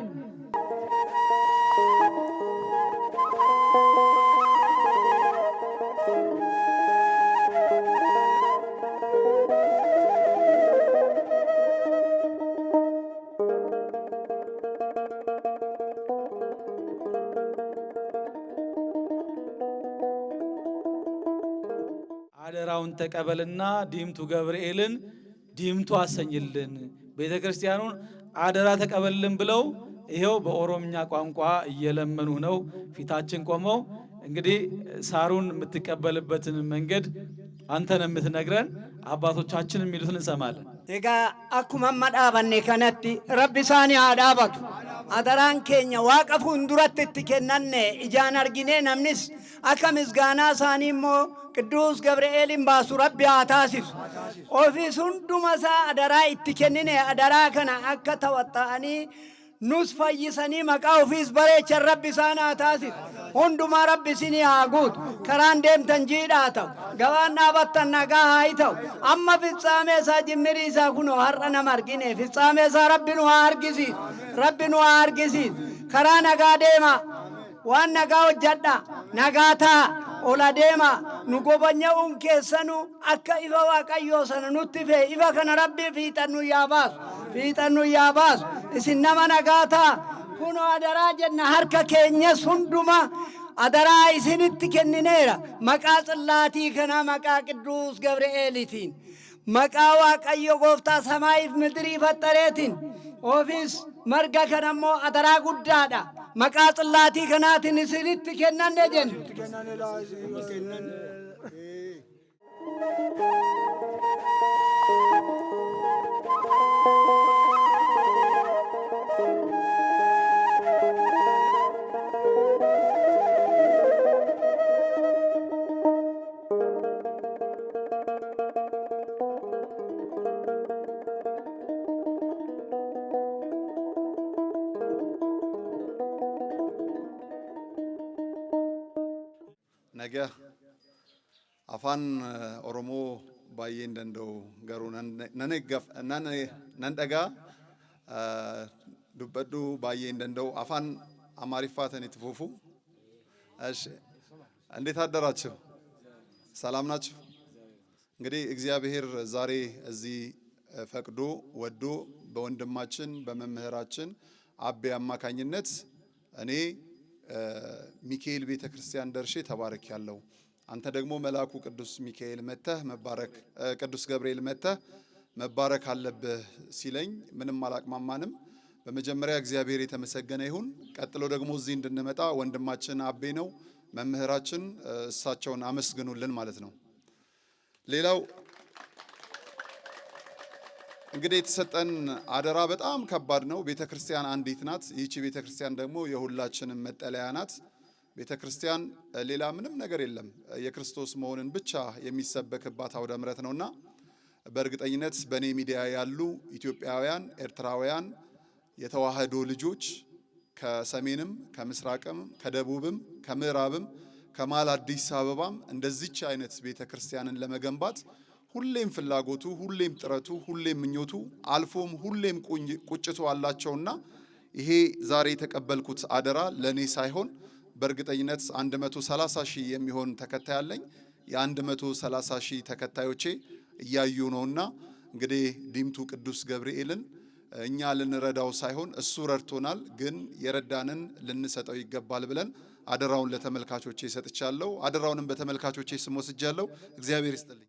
አደራውን ተቀበልና ዲምቱ ገብርኤልን ዲምቱ አሰኝልን ቤተ ክርስቲያኑን አደራ ተቀበልን ብለው ይሄው በኦሮምኛ ቋንቋ እየለመኑ ነው ፊታችን ቆመው። እንግዲህ ሳሩን የምትቀበልበትን መንገድ አንተን የምትነግረን አባቶቻችን የሚሉትን እንሰማለን። ኤጋ አኩማ ማዳባኔ ከነቲ ረቢ ሳኒ አዳባቱ አደራን ኬኛ ዋቀ ፉንዱረት ትከናነ ኢጃን አርጊኔ ነምንስ አከ ምስጋና ሳኒሞ ቅዱስ ገብርኤልን ባሱ ረቢ አታሲስ ኦፊስ ሁንዱመሳ አደራ ይትከንኔ አደራ ከና አከ ተወጣኒ ኑስ ፈይሰኒ መቃ ኦፊስ በሬቸ ረቢ ሳና አታሲስ ሁንዱማ ረቢ ሲኒ አጉት ከራን ደምተን ጂዳታው ገባና በተና ጋይታው አማ ፍጻሜ ሳ ጅምሪ ሳ ኩኖ ሀረነ ማርጊኔ ፍጻሜ ሳ ረቢኑ አርጊሲ ረቢኑ አርጊሲ ከራ ነጋ ዴማ ዋን ነጋ ወጀዳ ነጋታ ኦላ ዴማ ኑ ጎበኛውን ኬሰኑ አከ ኢፈ ዋቀዮ ሰነ ኑቲ ፌ ኢፈ ከነ ረቢ ፊጠኑ ያባስ እስነማ ነጋታ ኩኖ አደራ ጀና ሀርከ ኬኘ ሱንዱማ አደራ ኢስኒት ከንኔራ መቃ ጽላቲ ከና መቃ ቅዱስ ገብርኤልቲን መቃ ዋቀዮ ጎፍታ ሰማይፍ ምድሪ ፈጠሬቲን ኦፊስ መርጋ ከነሞ አደራ ጉዳዳ መቃ ጽላቲ ከናትን ኢስኒት ከናነ ጀን Nagaa afaan Oromoo baay'een danda'u garuu nan dhagaa dubbadhu baay'een danda'u afaan አማሪፋትን ይትፉፉ እሺ እንዴት አደራችሁ ሰላም ናችሁ እንግዲህ እግዚአብሔር ዛሬ እዚህ ፈቅዶ ወዶ በወንድማችን በመምህራችን አቤ አማካኝነት እኔ ሚካኤል ቤተክርስቲያን ደርሼ ተባረክ ያለው አንተ ደግሞ መልአኩ ቅዱስ ሚካኤል መተህ መባረክ ቅዱስ ገብርኤል መተህ መባረክ አለብህ ሲለኝ ምንም አላቅማማንም በመጀመሪያ እግዚአብሔር የተመሰገነ ይሁን ቀጥሎ ደግሞ እዚህ እንድንመጣ ወንድማችን አቤ ነው መምህራችን እሳቸውን አመስግኑልን ማለት ነው ሌላው እንግዲህ የተሰጠን አደራ በጣም ከባድ ነው ቤተክርስቲያን አንዲት ናት ይህች ቤተክርስቲያን ደግሞ የሁላችንም መጠለያ ናት ቤተክርስቲያን ሌላ ምንም ነገር የለም የክርስቶስ መሆንን ብቻ የሚሰበክባት አውደ ምሕረት ነውና በእርግጠኝነት በኔ ሚዲያ ያሉ ኢትዮጵያውያን ኤርትራውያን የተዋህዶ ልጆች ከሰሜንም ከምስራቅም ከደቡብም ከምዕራብም ከማል አዲስ አበባም እንደዚች አይነት ቤተክርስቲያንን ለመገንባት ሁሌም ፍላጎቱ ሁሌም ጥረቱ ሁሌም ምኞቱ አልፎም ሁሌም ቁጭቱ አላቸውና ይሄ ዛሬ የተቀበልኩት አደራ ለኔ ሳይሆን በእርግጠኝነት 130,000 የሚሆን ተከታይ አለኝ የ130,000 ተከታዮቼ እያዩ ነውና እንግዲህ ዲምቱ ቅዱስ ገብርኤልን እኛ ልንረዳው ሳይሆን እሱ ረድቶናል ግን የረዳንን ልንሰጠው ይገባል ብለን አደራውን ለተመልካቾቼ ሰጥቻለሁ አደራውንም በተመልካቾቼ ስም ወስጃለሁ እግዚአብሔር ይስጥልኝ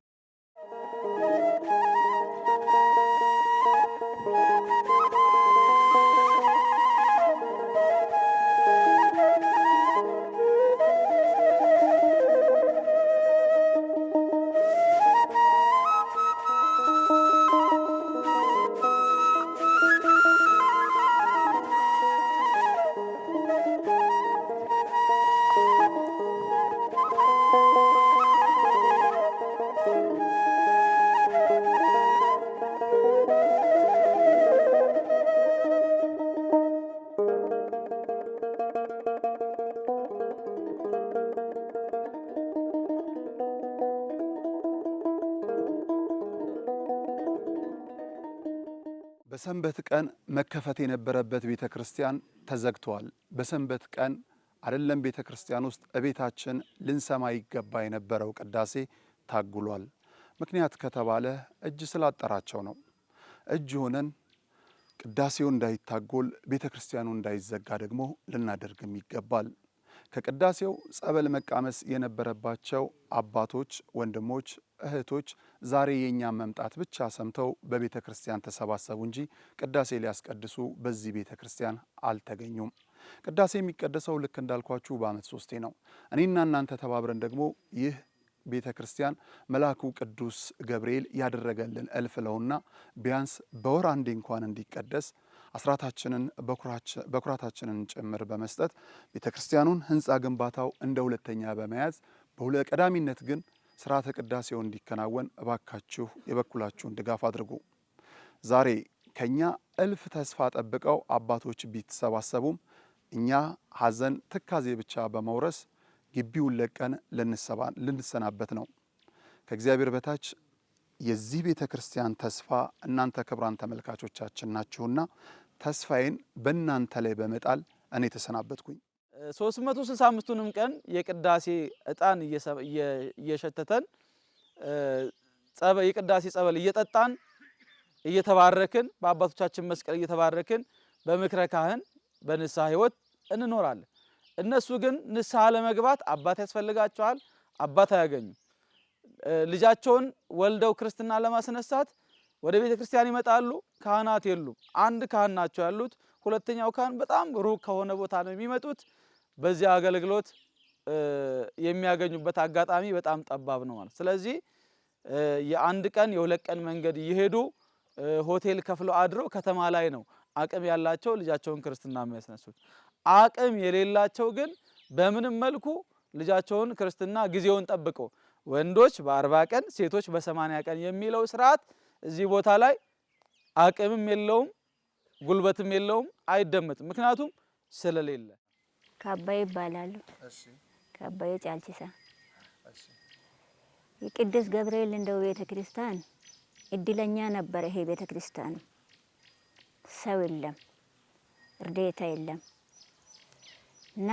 በሰንበት ቀን መከፈት የነበረበት ቤተክርስቲያን ተዘግቷል በሰንበት ቀን አይደለም ቤተክርስቲያን ውስጥ እቤታችን ልንሰማ ይገባ የነበረው ቅዳሴ ታጉሏል ምክንያት ከተባለ እጅ ስላጠራቸው ነው እጅ ሆነን ቅዳሴው እንዳይታጎል ቤተክርስቲያኑ እንዳይዘጋ ደግሞ ልናደርግም ይገባል ከቅዳሴው ጸበል መቃመስ የነበረባቸው አባቶች ወንድሞች እህቶች ዛሬ የኛ መምጣት ብቻ ሰምተው በቤተክርስቲያን ተሰባሰቡ እንጂ ቅዳሴ ሊያስቀድሱ በዚህ ቤተክርስቲያን አልተገኙም ቅዳሴ የሚቀደሰው ልክ እንዳልኳችሁ በአመት 3 ነው እኔና እናንተ ተባብረን ደግሞ ይህ ቤተክርስቲያን መልአኩ ቅዱስ ገብርኤል ያደረገልን እልፍ ለውና ቢያንስ በወር አንዴ እንኳን እንዲቀደስ አስራታችንን በኩራታችንን ጭምር በመስጠት ቤተክርስቲያኑን ህንጻ ግንባታው እንደ ሁለተኛ በመያዝ ቀዳሚነት ግን ስርዓተ ቅዳሴው እንዲከናወን እባካችሁ የበኩላችሁን ድጋፍ አድርጉ ዛሬ ከኛ እልፍ ተስፋ ጠብቀው አባቶች ቢተሰባሰቡም እኛ ሐዘን ትካዜ ብቻ በመውረስ ግቢውን ለቀን ልንሰናበት ነው ከእግዚአብሔር በታች የዚህ ቤተክርስቲያን ተስፋ እናንተ ክብራን ተመልካቾቻችን ናችሁና ተስፋዬን በእናንተ ላይ በመጣል እኔ ተሰናበትኩኝ 365ቱንም ቀን የቅዳሴ ዕጣን እየሸተተን የቅዳሴ ጸበል እየጠጣን እየተባረክን በአባቶቻችን መስቀል እየተባረክን በምክረ ካህን በንስሐ ህይወት እንኖራለን እነሱ ግን ንስሐ ለመግባት አባት ያስፈልጋቸዋል አባት አያገኙ ልጃቸውን ወልደው ክርስትና ለማስነሳት ወደ ቤተ ክርስቲያን ይመጣሉ ካህናት የሉም አንድ ካህን ናቸው ያሉት ሁለተኛው ካህን በጣም ሩቅ ከሆነ ቦታ ነው የሚመጡት በዚህ አገልግሎት የሚያገኙበት አጋጣሚ በጣም ጠባብ ነው ማለት ስለዚህ የአንድ ቀን የሁለት ቀን መንገድ ይሄዱ ሆቴል ከፍለው አድረው ከተማ ላይ ነው አቅም ያላቸው ልጃቸውን ክርስትና የሚያስነሱት አቅም የሌላቸው ግን በምንም መልኩ ልጃቸውን ክርስትና ጊዜውን ጠብቀው ወንዶች በ40 ቀን ሴቶች በ80 ቀን የሚለው ስርዓት እዚህ ቦታ ላይ አቅምም የለውም ጉልበትም የለውም አይደመጥም ምክንያቱም ስለሌለ ካባይ ይባላሉ እሺ ካባይ ጫልቺሳ የቅዱስ ገብርኤል እንደው ቤተ ክርስቲያን እድለኛ ነበር። ይሄ ቤተ ክርስቲያን ሰው የለም፣ እርዳታ የለም እና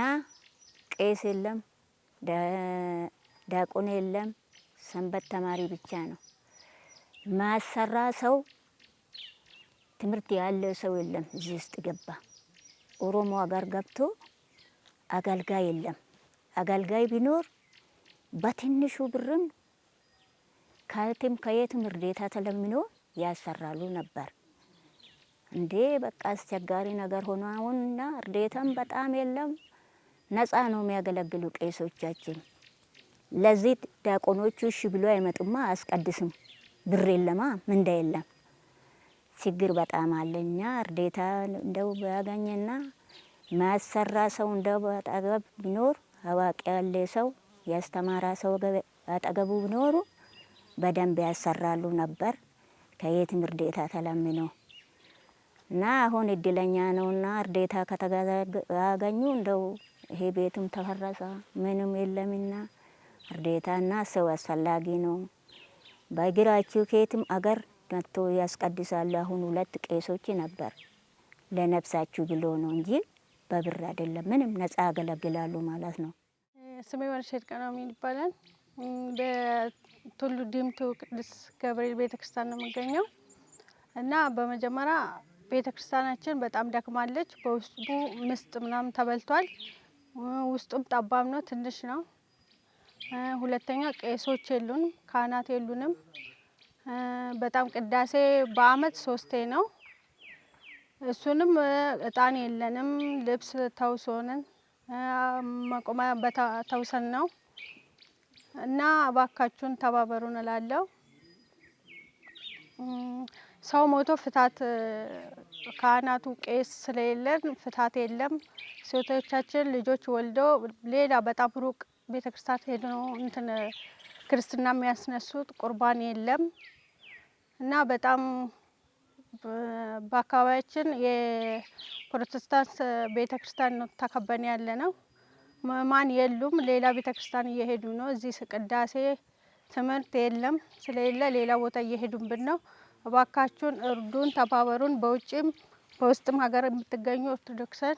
ቄስ የለም፣ ዲያቆን የለም፣ ሰንበት ተማሪ ብቻ ነው። ማሰራ ሰው ትምህርት ያለ ሰው የለም። እዚህ ውስጥ ገባ። ኦሮሞ አገር ገብቶ አገልጋይ የለም። አገልጋይ ቢኖር በትንሹ ብርም ከየትም እርዳታ ተለምኖ ያሰራሉ ነበር። እንዴ በቃ አስቸጋሪ ነገር ሆኖ አሁንና እርዳታም በጣም የለም። ነፃ ነው የሚያገለግሉ ቄሶቻችን። ለዚህ ዲያቆኖቹ እሺ ብሎ አይመጡማ፣ አያስቀድስም። ብር የለማ፣ ምንዳ የለም። ችግር በጣም አለኛ። እርዳታ እንደው ባያገኝና ማሰራ ሰው እንደው አጠገብ ቢኖር አዋቂ ያለ ሰው ያስተማራ ሰው አጠገቡ ቢኖሩ በደንብ ያሰራሉ ነበር። ከየትም እርዳታ ተለምኖ እና አሁን እድለኛ ነውና እርዳታ ከተገኙ እንደው ይሄ ቤቱም ተፈረሰ ምንም የለምና እርዳታና ሰው አስፈላጊ ነው። በእግራችሁ ከየትም አገር መጥቶ ያስቀድሳሉ። አሁን 2 ቄሶች ነበር ለነፍሳችሁ ብሎ ነው እንጂ በብር አይደለም። ምንም ነፃ ያገለግላሉ ማለት ነው። ስሜ ወርሸት ቀናሚ ይባላል። በቱሉ ዲምቱ ቅዱስ ገብርኤል ቤተክርስቲያን ነው የምገኘው እና በመጀመሪያ ቤተክርስቲያናችን በጣም ደክማለች። በውስጡ ምስጥ ምናምን ተበልቷል። ውስጡም ጠባብ ነው፣ ትንሽ ነው። ሁለተኛ ቄሶች የሉንም፣ ካህናት የሉንም። በጣም ቅዳሴ በአመት 3 ነው። እሱንም እጣን የለንም። ልብስ ተውሶንን መቆሚያ ተውሰን ነው እና እባካችሁን ተባበሩን እላለሁ። ሰው ሞቶ ፍታት ካህናቱ ቄስ ስለሌለን ፍታት የለም። ሴቶቻችን ልጆች ወልዶ ሌላ በጣም ሩቅ ቤተክርስቲያን ሄዶ ነው እንትን ክርስትና የሚያስነሱት። ቁርባን የለም እና በጣም በአካባቢያችን የፕሮቴስታንት ቤተክርስቲያን ነው ተከበን ያለ ነው። ማን የሉም፣ ሌላ ቤተክርስቲያን እየሄዱ ነው። እዚህ ቅዳሴ ትምህርት የለም ስለሌለ ሌላ ቦታ እየሄዱብን ነው። እባካችሁን እርዱን፣ ተባበሩን። በውጭም በውስጥም ሀገር የምትገኙ ኦርቶዶክሳን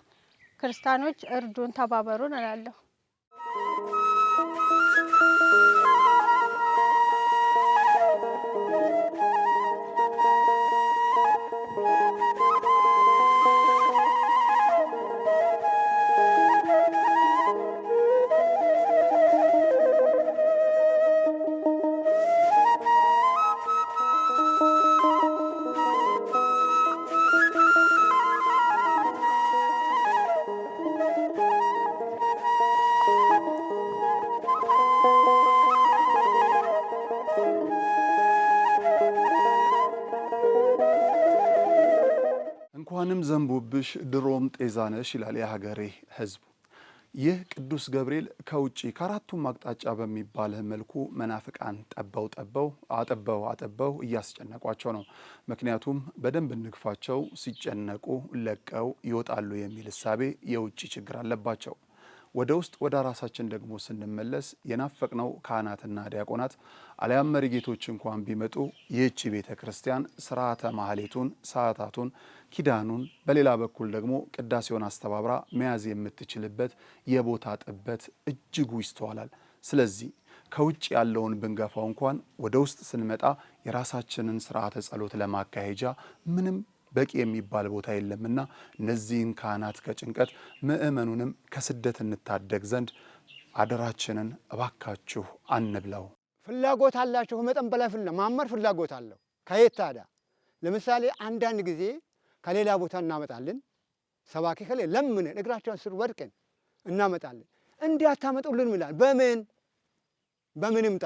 ክርስቲያኖች እርዱን፣ ተባበሩን እላለሁ። እንኳንም ዘንቦብሽ ድሮም ጤዛነሽ ይላል የሀገሬ ሕዝብ። ይህ ቅዱስ ገብርኤል ከውጪ ከአራቱም አቅጣጫ በሚባል መልኩ መናፍቃን አጠበው እያስጨነቋቸው ነው። ምክንያቱም በደንብ እንግፋቸው፣ ሲጨነቁ ለቀው ይወጣሉ የሚል እሳቤ የውጭ ችግር አለባቸው። ወደ ውስጥ ወደ ራሳችን ደግሞ ስንመለስ የናፈቅነው ካህናትና ዲያቆናት አልያም መሪጌቶች እንኳን ቢመጡ ይህቺ ቤተ ክርስቲያን ስርዓተ ማህሌቱን፣ ሰዓታቱን፣ ኪዳኑን በሌላ በኩል ደግሞ ቅዳሴውን አስተባብራ መያዝ የምትችልበት የቦታ ጥበት እጅጉ ይስተዋላል። ስለዚህ ከውጭ ያለውን ብንገፋው እንኳን ወደ ውስጥ ስንመጣ የራሳችንን ስርዓተ ጸሎት ለማካሄጃ ምንም በቂ የሚባል ቦታ የለምና እነዚህን ካህናት ከጭንቀት ምእመኑንም ከስደት እንታደግ ዘንድ አደራችንን እባካችሁ አንብላው። ፍላጎት አላቸው። ከመጠን በላይ ማመር ፍላጎት አለው። ከየት ታዲያ? ለምሳሌ አንዳንድ ጊዜ ከሌላ ቦታ እናመጣለን። ሰባኪ ከሌ ለምንን እግራቸውን ስር ወድቀን እናመጣለን። እንዲህ አታመጡልን ይላል። በምን ይምጣ?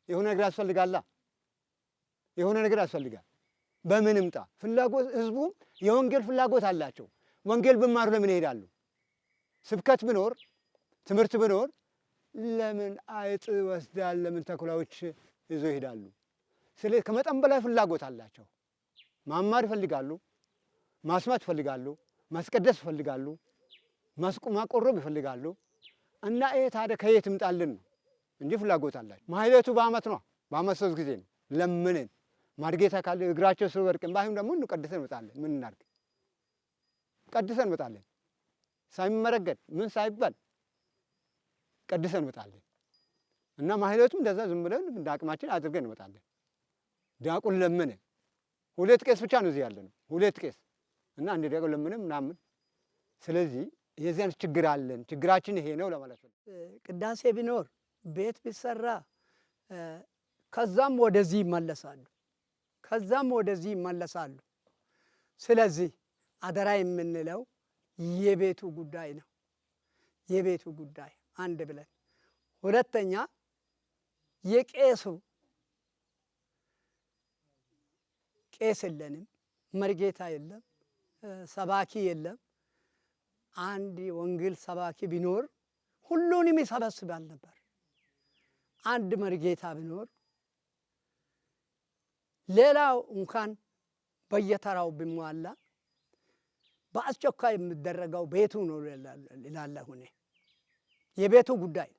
የሆነ ነገር ያስፈልጋላ። የሆነ ነገር ያስፈልጋል። በምን ይምጣ? ፍላጎት ህዝቡ የወንጌል ፍላጎት አላቸው። ወንጌል ብማሩ ለምን ይሄዳሉ? ስብከት ብኖር ትምህርት ብኖር ለምን አይጥ ወስዳል? ለምን ተኩላዎች ይዞ ይሄዳሉ? ስለዚህ ከመጠን በላይ ፍላጎት አላቸው። ማማር ይፈልጋሉ፣ ማስማት ይፈልጋሉ፣ ማስቀደስ ይፈልጋሉ፣ ማቆረብ ይፈልጋሉ። እና ይሄ ታዲያ ከየት ይምጣልን ነው? እንጂ ፍላጎት አላቸው። ማህሌቱ በአመት ነው፣ በአመት 3 ጊዜ ነው። ለምንን ማርጌታ ካለ እግራቸው ስር ወድቀን ባይሆን ደግሞ እንቀድሰን እንመጣለን። ምን እናድርግ? ቀድሰን እንመጣለን። ሳይመረገድ ምን ሳይባል ቀድሰን እንመጣለን። እና ማህሌቱም እንደዛ ዝም ብለን እንደ አቅማችን አድርገን እንመጣለን። ዲያቆን ለምን 2 ቄስ ብቻ ነው እዚህ ያለነው፣ 2 ቄስ እና አንድ ዲያቆን ለምንም ምናምን። ስለዚህ የዚያን ችግር አለን፣ ችግራችን ይሄ ነው ለማለት ነው። ቅዳሴ ቢኖር ቤት ቢሰራ ከዛም ወደዚህ ይመለሳሉ፣ ከዛም ወደዚህ ይመለሳሉ። ስለዚህ አደራ የምንለው የቤቱ ጉዳይ ነው፣ የቤቱ ጉዳይ አንድ ብለን፣ ሁለተኛ የቄሱ ቄስ የለንም፣ መርጌታ የለም፣ ሰባኪ የለም። አንድ ወንጌል ሰባኪ ቢኖር ሁሉንም ይሰበስባል ነበር። አንድ መርጌታ ቢኖር ሌላው እንኳን በየተራው ቢሟላ በአስቸኳይ የሚደረገው ቤቱ ነው ይላለሁ እኔ። የቤቱ ጉዳይ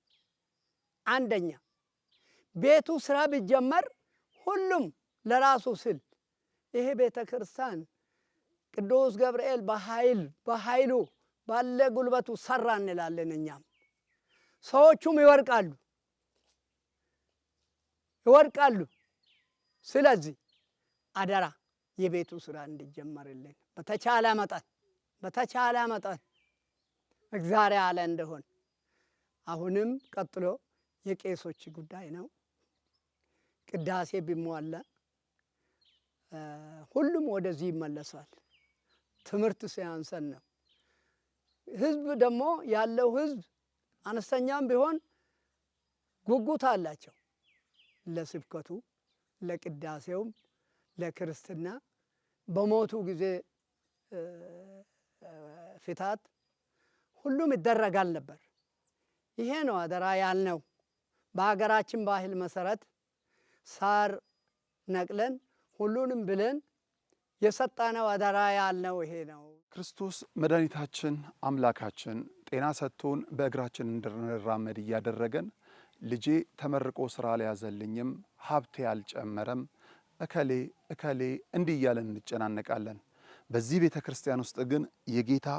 አንደኛ ቤቱ ስራ ቢጀመር ሁሉም ለራሱ ስል ይሄ ቤተ ክርስቲያን ቅዱስ ገብርኤል በኃይሉ ባለ ጉልበቱ ሰራ እንላለን። እኛም ሰዎቹም ይወርቃሉ። ስለዚህ አደራ የቤቱ ስራ እንዲጀመርልን በተቻለ መጠን እግዚአብሔር ያለ እንደሆን። አሁንም ቀጥሎ የቄሶች ጉዳይ ነው። ቅዳሴ ቢሟላ ሁሉም ወደዚህ ይመለሳል። ትምህርት ሲያንሰን ነው። ህዝብ ደግሞ ያለው ህዝብ አነስተኛም ቢሆን ጉጉት አላቸው ለስብከቱ፣ ለቅዳሴውም፣ ለክርስትና በሞቱ ጊዜ ፍታት ሁሉም ይደረጋል ነበር። ይሄ ነው አደራ ያልነው። በሀገራችን ባህል መሰረት ሳር ነቅለን ሁሉንም ብለን የሰጣነው አደራ ያልነው ይሄ ነው። ክርስቶስ መድኃኒታችን አምላካችን ጤና ሰጥቶን በእግራችን እንድንራመድ እያደረገን ልጄ ተመርቆ ስራ አልያዘልኝም፣ ሀብቴ አልጨመረም፣ እከሌ እንዲህ እያለን እንጨናነቃለን። በዚህ ቤተ ክርስቲያን ውስጥ ግን የጌታ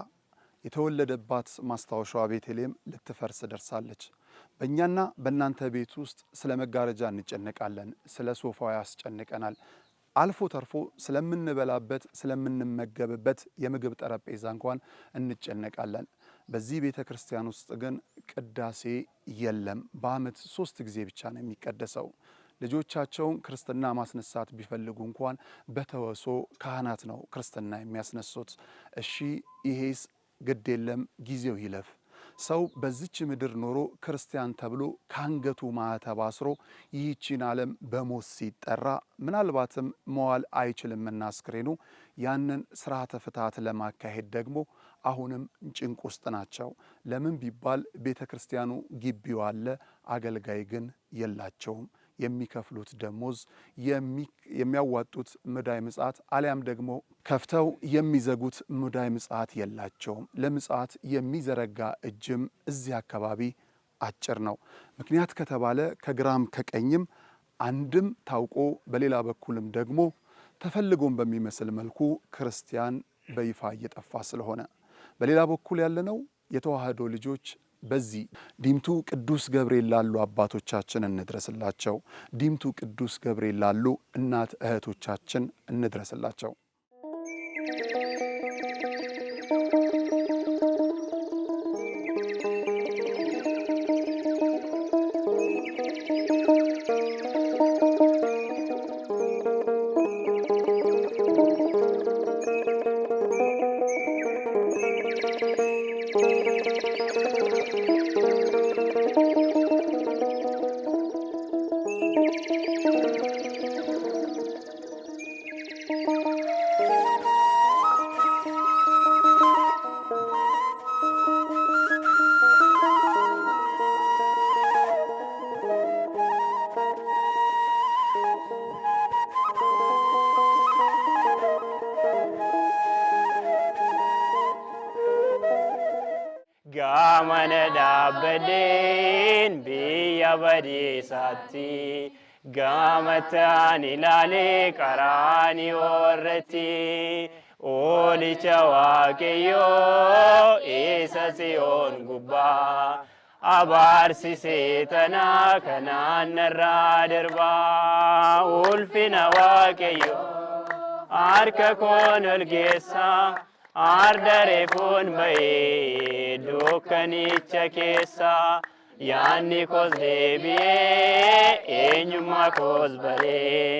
የተወለደባት ማስታወሻዋ ቤተልሔም ልትፈርስ ደርሳለች። በእኛና በእናንተ ቤት ውስጥ ስለ መጋረጃ እንጨነቃለን፣ ስለ ሶፋው ያስጨንቀናል። አልፎ ተርፎ ስለምንበላበት ስለምንመገብበት የምግብ ጠረጴዛ እንኳን እንጨነቃለን። በዚህ ቤተ ክርስቲያን ውስጥ ግን ቅዳሴ የለም። በዓመት 3 ጊዜ ብቻ ነው የሚቀደሰው። ልጆቻቸውን ክርስትና ማስነሳት ቢፈልጉ እንኳን በተወሶ ካህናት ነው ክርስትና የሚያስነሱት። እሺ ይሄስ ግድ የለም ጊዜው ይለፍ። ሰው በዚች ምድር ኖሮ ክርስቲያን ተብሎ ካንገቱ ማዕተብ አስሮ ይህቺን ዓለም በሞት ሲጠራ ምናልባትም መዋል አይችልምና አስክሬኑ ያንን ስርዓተ ፍትሐት ለማካሄድ ደግሞ አሁንም ጭንቅ ውስጥ ናቸው። ለምን ቢባል ቤተ ክርስቲያኑ ግቢው አለ፣ አገልጋይ ግን የላቸውም። የሚከፍሉት ደሞዝ፣ የሚያዋጡት ሙዳየ ምጽዋት አሊያም ደግሞ ከፍተው የሚዘጉት ሙዳየ ምጽዋት የላቸውም። ለምጽዋት የሚዘረጋ እጅም እዚህ አካባቢ አጭር ነው። ምክንያት ከተባለ ከግራም ከቀኝም አንድም ታውቆ በሌላ በኩልም ደግሞ ተፈልጎም በሚመስል መልኩ ክርስቲያን በይፋ እየጠፋ ስለሆነ በሌላ በኩል ያለነው የተዋህዶ ልጆች በዚህ ዲምቱ ቅዱስ ገብርኤል ላሉ አባቶቻችን እንድረስላቸው። ዲምቱ ቅዱስ ገብርኤል ላሉ እናት እህቶቻችን እንድረስላቸው። gamana dhaabbadheen biyya badiisaatti gaamataan ilaalee qaraaniyo irratti oolicha waaqayyoo isa Tsiyoon gubbaa abaarsisee tanaa kanaan narraa darbaa ulfina waaqayyoo harka koon ol geessaa arda reefuun ba'ee dukkanicha keessaa yaanni koos deebi'ee eenyummaa koos baree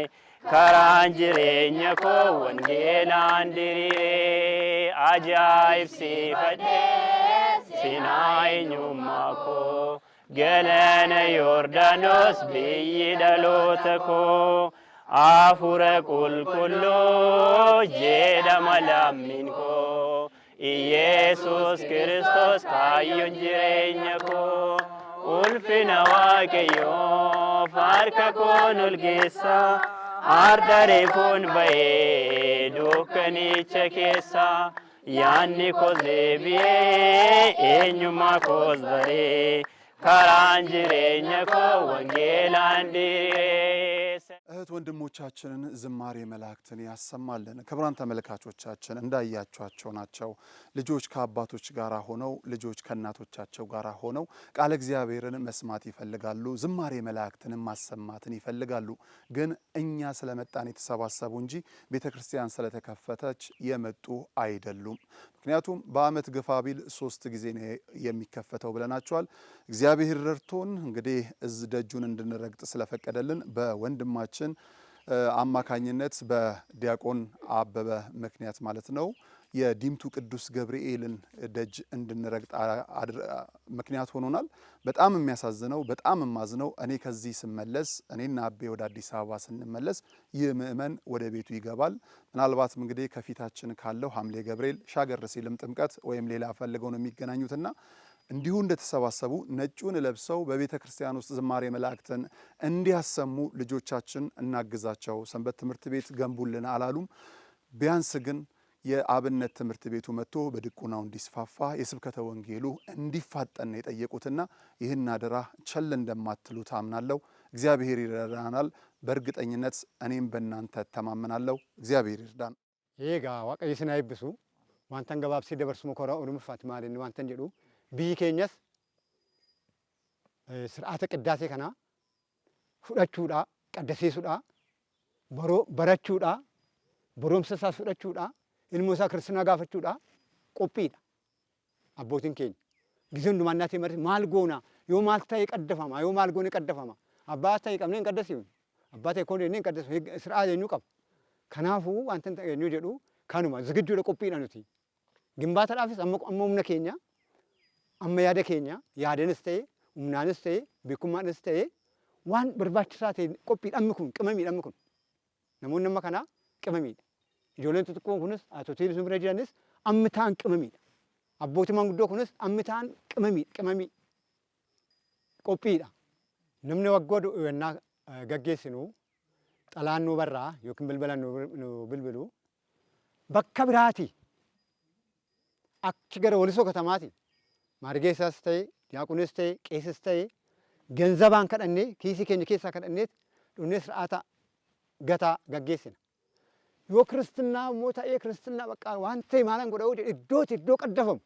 karaan jireenya koo wangeelaan diriiree ajaa'ibsiifadhee sinaa eenyummaa koo galana Yordaanos biyyi dhaloota koo Afura qulqulluu jedhama lammiin koo Iyeesus Kiristoos kaayyoon jireenya koo ulfina waaqayyoof harka koon ol geessaa arda reefuun ba'ee dukkanicha keessaa yaanni koos deebi'ee eenyummaa koos baree karaan jireenya koo wangeelaan diriiree እህት ወንድሞቻችንን ዝማሬ መላእክትን ያሰማልን። ክቡራን ተመልካቾቻችን እንዳያችኋቸው ናቸው። ልጆች ከአባቶች ጋር ሆነው ልጆች ከእናቶቻቸው ጋር ሆነው ቃለ እግዚአብሔርን መስማት ይፈልጋሉ። ዝማሬ መላእክትንም ማሰማትን ይፈልጋሉ። ግን እኛ ስለመጣን የተሰባሰቡ እንጂ ቤተክርስቲያን ስለተከፈተች የመጡ አይደሉም። ምክንያቱም በአመት ግፋ ቢል 3 ጊዜ ነው የሚከፈተው ብለናቸዋል። እግዚአብሔር ረድቶን እንግዲህ ደጁን እንድንረግጥ ስለፈቀደልን በወንድማችን አማካኝነት በዲያቆን አበበ ምክንያት ማለት ነው የዲምቱ ቅዱስ ገብርኤልን ደጅ እንድንረግጥ ምክንያት ሆኖናል። በጣም የሚያሳዝነው በጣም ማዝነው እኔ ከዚህ ስመለስ እኔና አቤ ወደ አዲስ አበባ ስንመለስ ይህ ምእመን ወደ ቤቱ ይገባል። ምናልባትም እንግዲህ ከፊታችን ካለው ሐምሌ ገብርኤል ሻገር ሲልም ጥምቀት ወይም ሌላ ፈልገው ነው የሚገናኙትና እንዲሁ እንደተሰባሰቡ ነጩን ለብሰው በቤተ ክርስቲያን ውስጥ ዝማሬ መላእክትን እንዲያሰሙ ልጆቻችን እናግዛቸው፣ ሰንበት ትምህርት ቤት ገንቡልን አላሉም። ቢያንስ ግን የአብነት ትምህርት ቤቱ መጥቶ በድቁናው እንዲስፋፋ የስብከተ ወንጌሉ እንዲፋጠን የጠየቁትና ይህን አደራ ቸል እንደማትሉ ታምናለሁ። እግዚአብሔር ይረዳናል። በእርግጠኝነት እኔም በእናንተ ተማመናለሁ። እግዚአብሔር ይርዳን። ይጋ ዋቀይስና ይብሱ ዋንተን ገባብሲ ደበርሱ መኮራ ኡሩምፋት ማለን ዋንተን ጀዱ ቢኬኛስ ስርዓተ ቅዳሴ ከና ፉዳቹዳ ቀደሴሱዳ በረቹዳ በሮምሰሳ ፉዳቹዳ ilmuusaa ክርስትና gaafachuudha qophiidha. Abbootiin keenya gisee hundumaannaatti marti maal goona yoo maal ta'e qaddafama yoo maal goone qaddafama abbaa ta'e qabnee hin qaddasiifnu abbaa ta'e koonee hin qaddasiifnu sir'aa eenyu qaba. Kanaafuu wanta eenyu jedhu kanuma zigidduudha qophiidha nuti. Gimbaataadhaafis amma humna keenya amma yaada keenya yaadanis ta'e humnaanis ta'e beekumaanis ta'e waan barbaachisaa ta'e qophii dhammi kun qimamiidhammi kun namoonni amma kanaa qimamiidha. Ijoolleen xixiqqoon kunis haatotiin sun bira jiranis ammitaan qimamiidha. Abbootiin manguddoo kunis ammitaan qimamii qophiidha. Namni waggoodhu yennaa gaggeessinu xalaan nu barraa yookiin bilbilan nu bilbilu bakka biraati achi gara Walisoo katamaati maargeessaas ta'e diyaaqunis ta'e qeessis ta'e genzabaan kadhannee kiisii keenya keessaa kadhannee dhunnee sir'aata gataa gaggeessina. yoo ክርስትና ሞታዬ ክርስትና በቃ ዋንተ ማላን ጎዳው እዶት ቀደፈም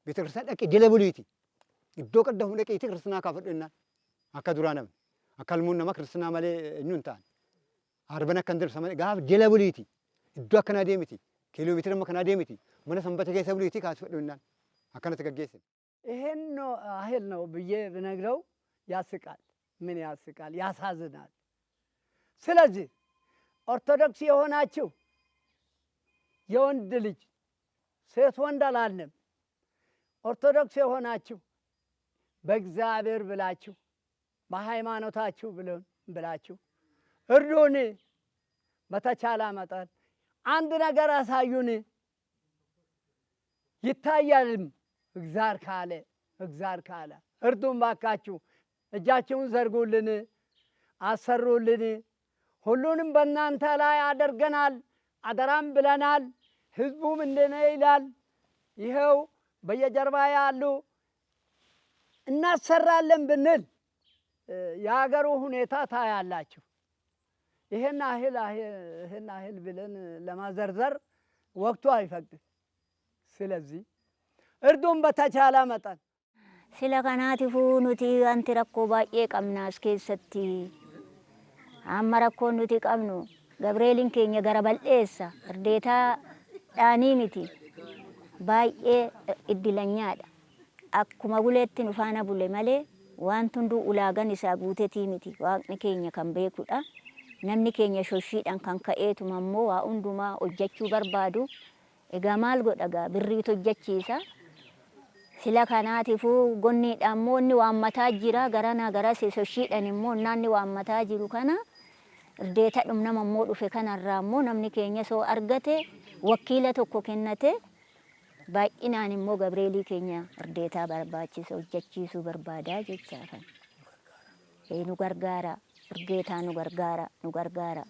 ቤተክርስቲያን ደቂ ጀለብሉይቲ እዶ ቀደፈም ደቂ ክርስትና ካፈደና አከዱራነም አከልሙን ነማ ክርስትና ማለ እኙንታን አርበና ከንደር ሰማይ ጋፍ ጀለብሉይቲ እዶ ከናዴሚቲ ኪሎ ሜትር ማ ከናዴሚቲ ማነ ሰንበተ ከሰብሉይቲ ካስፈደና አከነ ተገገሰ ይሄን ነው አህል ነው ብዬ ብነግረው ያስቃል። ምን ያስቃል? ያሳዝናል። ስለዚህ ኦርቶዶክስ የሆናችሁ የወንድ ልጅ ሴት ወንድ አላለም። ኦርቶዶክስ የሆናችሁ በእግዚአብሔር ብላችሁ በሃይማኖታችሁ ብላችሁ እርዱን። በተቻለ መጠን አንድ ነገር አሳዩን። ይታያልም እግዚአብሔር ካለ እርዱን። ባካችሁ እጃችሁን ዘርጉልን፣ አሰሩልን። ሁሉንም በእናንተ ላይ አደርገናል፣ አደራም ብለናል። ህዝቡም እንደነ ይላል። ይኸው በየጀርባ ያሉ እናሰራለን ብንል የሀገሩ ሁኔታ ታያላችሁ። ይሄን ያህል ብለን ለማዘርዘር ወቅቱ አይፈቅድም። ስለዚህ እርዱን በተቻለ መጠን ስለ ከናቲፉ ኑቲ አንቲ ረኮ ባዬ ቀምናስ ኬሰቲ አማ ረኮ ኑቲ ቀምኑ ገብርኤልን ኬኛ ገረ በልኤሳ እርዴታ ዳኒ ሚቲ ባዬ እድለኛadha akkuma buleetti nu faana bule malee waan hunduu ulaagan isaa guutetii miti waaqni keenya kan beekudha namni keenya shoshiidhaan kan ka'eetuma immoo waa hundumaa hojjechuu barbaadu egaa maal godhagaa birriitu hojjechiisa sila kanaatiifuu gonniidhaan immoo inni waammataa jira garanaa garas shoshiidhaan immoo naanni waammataa jiru kana irdeeta dhumnama immoo dhufe kanarraa immoo namni keenya soo argate wakiila tokko kennate baay'inaan immoo Gabreelii keenya irdeetaa barbaachisa hojjechiisuu barbaadaa jechaafan nu gargaara irgeetaa nu gargaara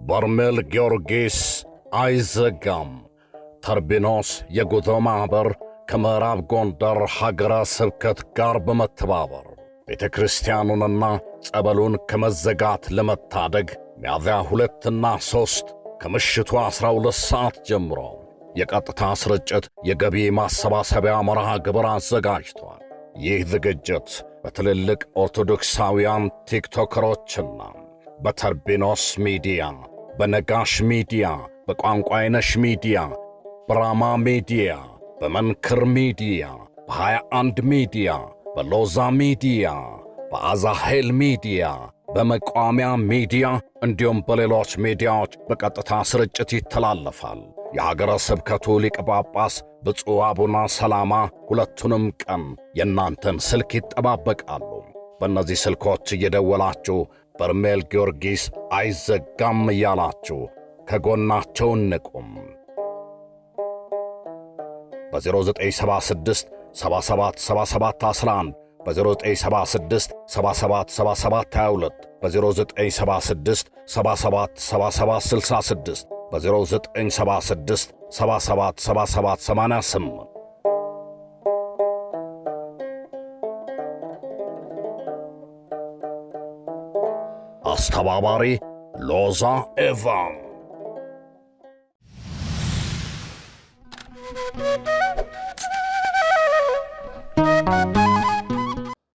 በርሜል ጊዮርጊስ አይዘጋም። ተርቢኖስ የጉዞ ማኅበር ከምዕራብ ጎንደር ሀገረ ስብከት ጋር በመተባበር ቤተ ክርስቲያኑንና ጸበሉን ከመዘጋት ለመታደግ ሚያዝያ 2ና 3 ከምሽቱ 12 ሰዓት ጀምሮ የቀጥታ ስርጭት የገቢ ማሰባሰቢያ መርሃ ግብር አዘጋጅቷል። ይህ ዝግጅት በትልልቅ ኦርቶዶክሳውያን ቲክቶከሮችና በተርቢኖስ ሚዲያ፣ በነጋሽ ሚዲያ፣ በቋንቋይነሽ ሚዲያ፣ በራማ ሚዲያ፣ በመንክር ሚዲያ፣ በ21 ሚዲያ፣ በሎዛ ሚዲያ፣ በአዛሄል ሚዲያ፣ በመቋሚያ ሚዲያ እንዲሁም በሌሎች ሚዲያዎች በቀጥታ ስርጭት ይተላለፋል። የሀገረ ስብከቱ ሊቀ ጳጳስ ብፁዕ አቡነ ሰላማ ሁለቱንም ቀን የእናንተን ስልክ ይጠባበቃሉ። በእነዚህ ስልኮች እየደወላችሁ በርሜል ጊዮርጊስ አይዘጋም እያላችሁ ከጎናቸው እንቁም። በ0976 77 77 11 በ0976 77 77 22 በ0976 77 77 66 በ0976 77 77 88 አስተባባሪ ሎዛ ኤቫን